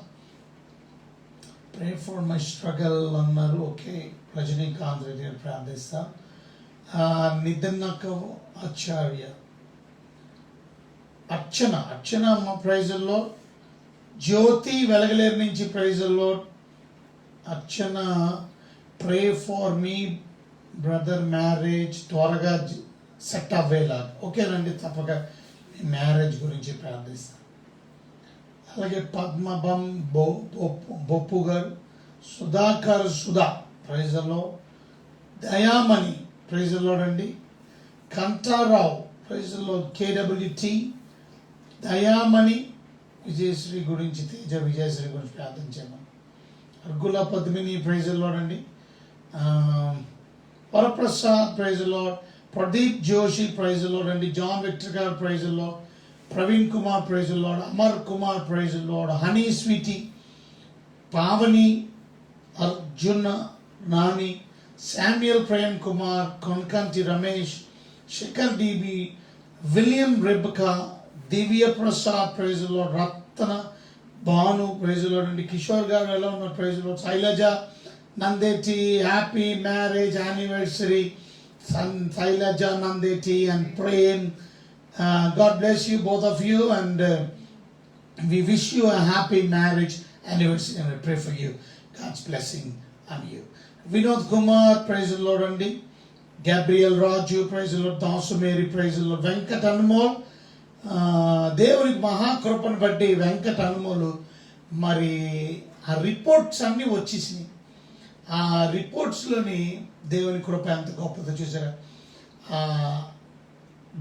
pray for my struggle అన్నారు. ఓకే రజనీకాంత్ రెడ్డి గారు ప్రార్థిస్తా. నిదన్నక ఆచార్య అర్చన అమ్మ ప్రైజుల్లో జ్యోతి వెలగలేరు నుంచి ప్రైజుల్లో Archana pray for me brother marriage త్వరగా సెట్ అవ్వేలా. ఓకేనండి తప్పక మీ మ్యారేజ్ గురించి ప్రార్థిస్తాను. అలాగే పద్మబం బొప్పు గారు సుధాకర్ సుధా ప్రైజులో దయామణి ప్రైజులో అండి కంఠారావు ప్రైజులో కేడబ్ల్యూటీ దయామణి విజయశ్రీ గురించి తేజ విజయశ్రీ గురించి ప్రార్థించాము. అర్గుల పద్మిని ప్రైజులో అండి వరప్రసాద్ ప్రైజులో ప్రదీప్ జోషి ప్రైజులో అండి జాన్ విక్టర్ గారు ప్రైజులో Praveen Kumar praise Lord Amar Kumar praise Lord Honey Sweety Pavani Arjuna Nani Samuel Prem Kumar Konkanti Ramesh Sekhar DB William Rebecca Divya Prasad praise Lord Ratna Bhanu praise Lord అండి కిషోర్ గారు ఎలా ఉన్నారు praise Lord Sailaja Nandeti happy marriage anniversary Sailaja Nandeti and Prem. God bless you, both of you, and we wish you a happy marriage anniversary and we pray for you. God's blessing on you. Vinod Kumar, praise the Lord, Andy. Gabriel Raju, praise the Lord. Dasu Mary, praise the Lord. Venkat Anmol, దేవునికి మహాకృపను బట్టి వెంకట అనుమోలు మరి ఆ రిపోర్ట్స్ అన్నీ వచ్చేసినాయి. ఆ రిపోర్ట్స్లోని దేవుని కృప ఎంత గొప్పదో చూసారా.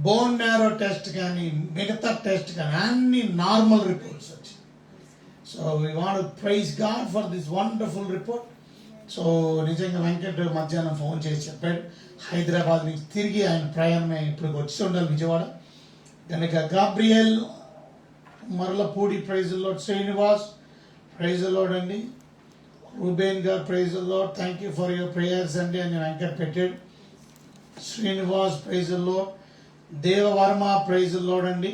బోన్ మ్యారో టెస్ట్ కానీ మిగతా టెస్ట్ కానీ అన్ని నార్మల్ రిపోర్ట్స్ వచ్చాయి. So we want praise God for this wonderful report. సో నిజంగా వెంకట్ మధ్యాహ్నం ఫోన్ చేసి చెప్పాడు హైదరాబాద్ నుంచి తిరిగి ఆయన ప్రయాణమే ఇప్పుడు వచ్చి ఉండాలి విజయవాడ కనుక. Gabriel Maralapudi praise Lord Srinivas praise Lord అండి రూబేన్ గారు praise Lord thank you for your prayers అండి అని వెంకట్ పెట్టాడు. Srinivas praise Lord Devavarma praise Lord అండి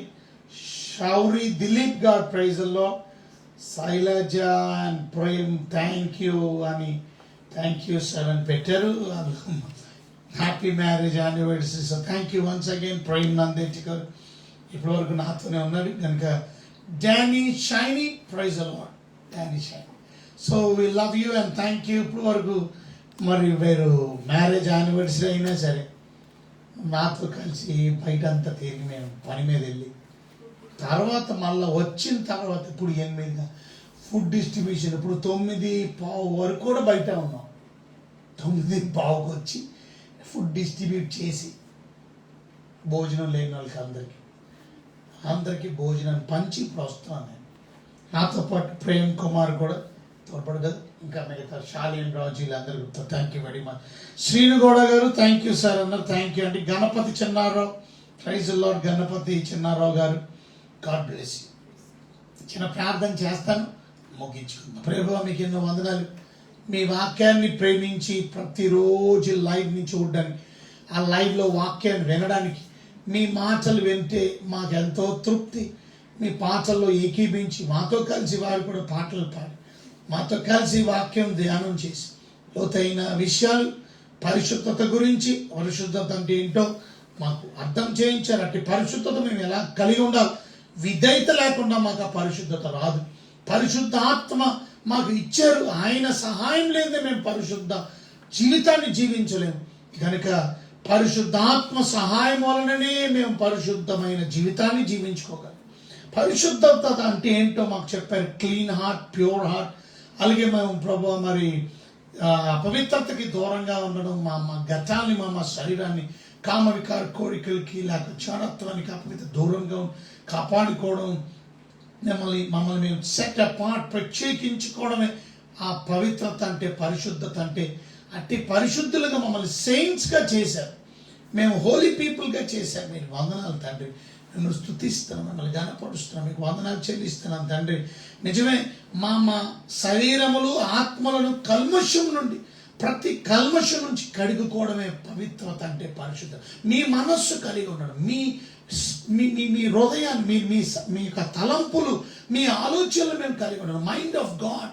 షౌరి దిలీప్ గారు praise Lord Sailaja and Prem thank you అని థ్యాంక్ యూ సార్ అని పెట్టారు. Happy marriage anniversary. So thank you once again Prem Nandeti గారు ఇప్పటివరకు నాతోనే ఉన్నాడు కనుక. Danny Shiny praise Lord Danny Shiny. So we love you and thank you. ఇప్పుడు వరకు మరి వేరు మ్యారేజ్ యానివర్సరీ అయినా సరే నాతో కలిసి బయట అంతా తిరిగి మేము పని మీద వెళ్ళి తర్వాత మళ్ళీ వచ్చిన తర్వాత ఇప్పుడు 8 ఫుడ్ డిస్ట్రిబ్యూషన్ ఇప్పుడు 9:15 వరకు కూడా బయట ఉన్నాం. 9:15కి వచ్చి ఫుడ్ డిస్ట్రిబ్యూట్ చేసి భోజనం లేని వాళ్ళకి అందరికీ భోజనాన్ని పంచి ఇప్పుడు వస్తున్నాను నేను. నాతో పాటు ప్రేమ్ కుమార్ కూడా తోడ్పడదు ఇంకా మిగతా శాలిన్ రాజు వీళ్ళందరికీ థ్యాంక్ యూ వెరీ మచ్. శ్రీనుగౌడ గారు థ్యాంక్ యూ సార్ అన్నారు థ్యాంక్ యూ అండి. గణపతి చిన్నారావు ప్రైజ్ లార్డ్ గణపతి చిన్నారావు గారు గాడ్ బ్లెస్ యూ. చిన్న ప్రార్థన చేస్తాను ముగించుకుందాం. ప్రభువా మీకు ఎన్నో వందనాలు. మీ వాక్యాన్ని ప్రేమించి ప్రతిరోజు లైవ్ని చూడడానికి ఆ లైవ్లో వాక్యాన్ని వినడానికి మీ మాటలు వింటే మాకెంతో తృప్తి. మీ పాటల్లో ఏకీభించి మాతో కలిసి వారు కూడా పాటలు పాడి మాతో కలిసి వాక్యం ధ్యానం చేసి లోతైన విషయాలు పరిశుద్ధత గురించి పరిశుద్ధత అంటే ఏంటో మాకు అర్థం చేయించారు. అట్టి పరిశుద్ధత మేము ఎలా కలిగి ఉండాలి. విధేయత లేకుండా మాకు ఆ పరిశుద్ధత రాదు. పరిశుద్ధాత్మ మాకు ఇచ్చారు. ఆయన సహాయం లేదే మేము పరిశుద్ధ జీవితాన్ని జీవించలేము. కనుక పరిశుద్ధాత్మ సహాయం వలననే మేము పరిశుద్ధమైన జీవితాన్ని జీవించుకోగలం. పరిశుద్ధత అంటే ఏంటో మాకు చెప్పారు. Clean heart, pure heart. అలాగే మేము ప్రభు మరి అపవిత్రతకి దూరంగా ఉండడం, మా గతాన్ని మా శరీరాన్ని కామ వికార కోరికలకి లేక చారత్వానికి అపవిత్ర దూరంగా కాపాడుకోవడం, మమ్మల్ని మేము సెట్ అపార్ట్ ప్రత్యేకించుకోవడమే ఆ పవిత్రత అంటే, పరిశుద్ధత అంటే. అట్టి పరిశుద్ధులుగా మమ్మల్ని సెయింట్స్గా చేశారు. మేము హోలీ పీపుల్గా చేశారు. మీరు వందనాలు తండ్రి. మిమ్మల్ని స్తుతిస్తున్నాం, మిమ్మల్ని గణపరుస్తున్నాం, మీకు వందనాలు చెల్లిస్తున్నాం తండ్రి. నిజమే, మా శరీరములు ఆత్మలను కల్మషం నుండి, ప్రతి కల్మషం నుంచి కడుగుకోవడమే పవిత్రత అంటే పరిశుద్ధం. మీ మనస్సు కలిగి ఉండడం, మీ హృదయాన్ని, మీ యొక్క తలంపులు, మీ ఆలోచనలు మేము కలిగి ఉండడం. Mind of God.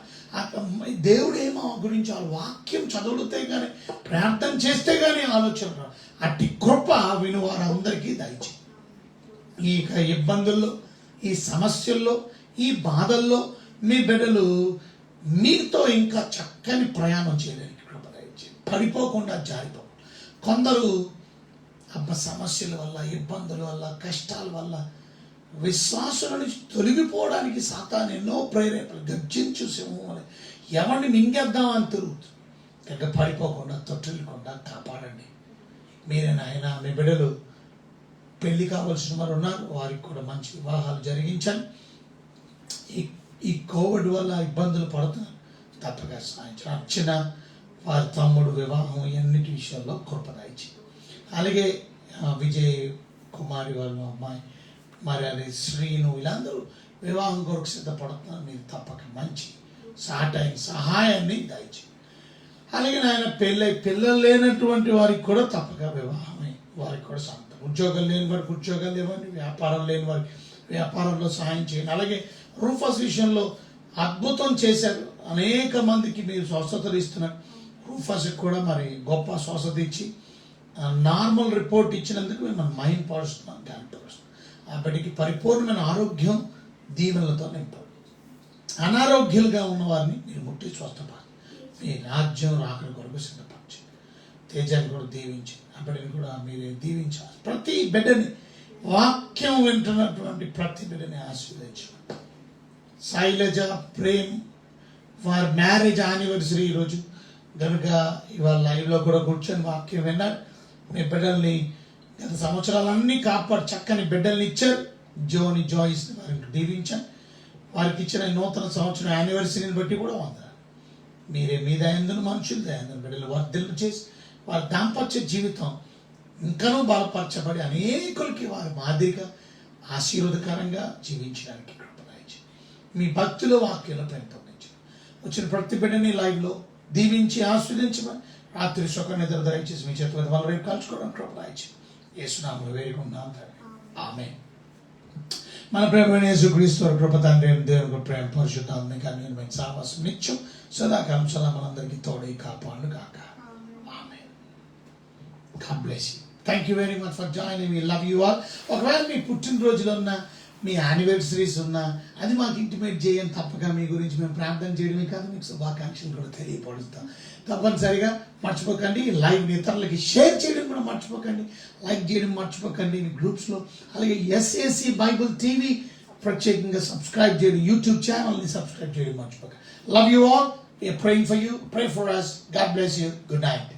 దేవుడేమో గురించి ఆ వాక్యం చదువుతే కానీ, ప్రార్థన చేస్తే కానీ ఆలోచన రాదు. అట్టి కృప వినువారందరికీ దయచేయండి. ఈ ఇబ్బందుల్లో, ఈ సమస్యల్లో, ఈ బాధల్లో మీ బిడ్డలు మీతో ఇంకా చక్కని ప్రయాణం చేయడానికి కృప దయచేయండి. పడిపోకుండా జారిపోకుండా. కొందరు సమస్యల వల్ల, ఇబ్బందుల వల్ల, కష్టాల వల్ల విశ్వాసుల నుంచి తొలగిపోవడానికి సాతాను ఎన్నో ప్రేరేపణలు, గర్జించు సింహం అని ఎవరిని మింగేద్దామని తిరుగుతుంది. కనుక పడిపోకుండా, తొట్టిల్లకుండా కాపాడండి. మీరే నాయన. మీ బిడ్డలు పెళ్లి కావాల్సిన వారు ఉన్నారు, వారికి కూడా మంచి వివాహాలు జరిగించండి. ఈ కోవిడ్ వల్ల ఇబ్బందులు పడుతున్నారు, తప్పగా సాయించాలి. అర్చన, వారి తమ్ముడు వివాహం, అన్నిటి విషయాల్లో కృప దయచేయండి. అలాగే విజయ్ కుమారి వాళ్ళ అమ్మాయి, మరి అది శ్రీను, వీళ్ళందరూ వివాహం కొరకు సిద్ధపడుతున్నారు. మీరు తప్పక మంచి సహాయాన్ని దయచేయండి. అలాగే నాయన పిల్లలు లేనటువంటి వారికి కూడా తప్పక వివాహమై వారికి కూడా ఉద్యోగాలు లేని వారికి ఉద్యోగాలు ఇవ్వండి. వ్యాపారం లేని వారికి వ్యాపారంలో సహాయం చేయండి. అలాగే రూఫస్ విషయంలో అద్భుతం చేశారు. అనేక మందికి మీరు స్వస్థతలు ఇస్తున్నారు. రూఫస్కి కూడా మరి గొప్ప స్వస్థత ఇచ్చి నార్మల్ రిపోర్ట్ ఇచ్చినందుకు మేము మైండ్ పరుస్తున్నాం, గంటపరుస్తున్నాం. అప్పటికి పరిపూర్ణమైన ఆరోగ్యం దీవెనలతో నింపారు. అనారోగ్యాలుగా ఉన్న వారిని మీరు ముట్టి స్వస్థపరచండి. మీ రాజ్యం రాకడ కొరకు సిద్ధపరచండి. తేజాన్ని కూడా దీవించి అప్పటిని కూడా మీరే దీవించాలి. ప్రతి బిడ్డని, వాక్యం వింటున్నటువంటి ప్రతి బిడ్డని ఆశీర్వదించండి. శైలజ, ప్రేమ్ వారి మ్యారేజ్ యానివర్సరీ ఈరోజు కనుక ఇవాళ లైవ్లో కూడా కూర్చొని వాక్యం విన్నారు. మీ బిడ్డల్ని గత సంవత్సరాలన్నీ కాపాడు చక్కని బిడ్డల్ని ఇచ్చారు. జాయిస్ని వారికి దీవించాను. వారికి ఇచ్చిన నూతన సంవత్సరం యానివర్సరీని బట్టి కూడా వందనాలు. మీరే మీ దయందును, మనుషుల దయందును బిడ్డలు వర్ధిల్లు చేసి వారి దాంపత్య జీవితం ఇంకనూ బలపరచబడి అనేకులకి వారి మాదిరిగా ఆశీర్వాదకరంగా జీవించడానికి కృప దయచేయండి. మీ భక్తుల వాక్యంలో పెంపొందించండి. వచ్చిన ప్రతి బిడ్డని లైవ్లో దీవించి ఆస్వాదించమని, రాత్రి సుఖ నిద్ర దయచేసి మీ చేతుల వాళ్ళ రేపు కలుసుకోవడం కృప దయచేయండి. యేసునామములో వేడుకుంటున్నాం తండ్రి. ఆమేన్. మన ప్రేమైన యేసుక్రీస్తు కృప, తండ్రి దేవుని ప్రేమ, పరిశుద్ధాత్మ అన్యోన్యమైన సహవాసం నిత్యం సదాకాలం సదా మనందరికీ తోడై కాపాడును గాక. Amen. God bless you. Thank you very much for joining. We love you all. ఒకవేళ మీ పుట్టినరోజులు ఉన్నా, మీ యానివర్సరీస్ ఉన్నా, అది మాకు ఇంటిమేట్ చేయండి. తప్పగా మీ గురించి మేము ప్రార్థన చేయడమే కాదు, మీకు శుభాకాంక్షలు కూడా తెలియపరుస్తాం. తప్పనిసరిగా మర్చిపోకండి. లైవ్ ఇతరులకి షేర్ చేయడం కూడా మర్చిపోకండి. లైక్ చేయడం మర్చిపోకండి మీ గ్రూప్స్లో. అలాగే SAC బైబుల్ టీవీ ప్రత్యేకంగా సబ్స్క్రైబ్ చేయడం, యూట్యూబ్ ఛానల్ని సబ్స్క్రైబ్ చేయడం మర్చిపోకండి. Love you all. We are praying for you. Pray for us. God bless you. Good night.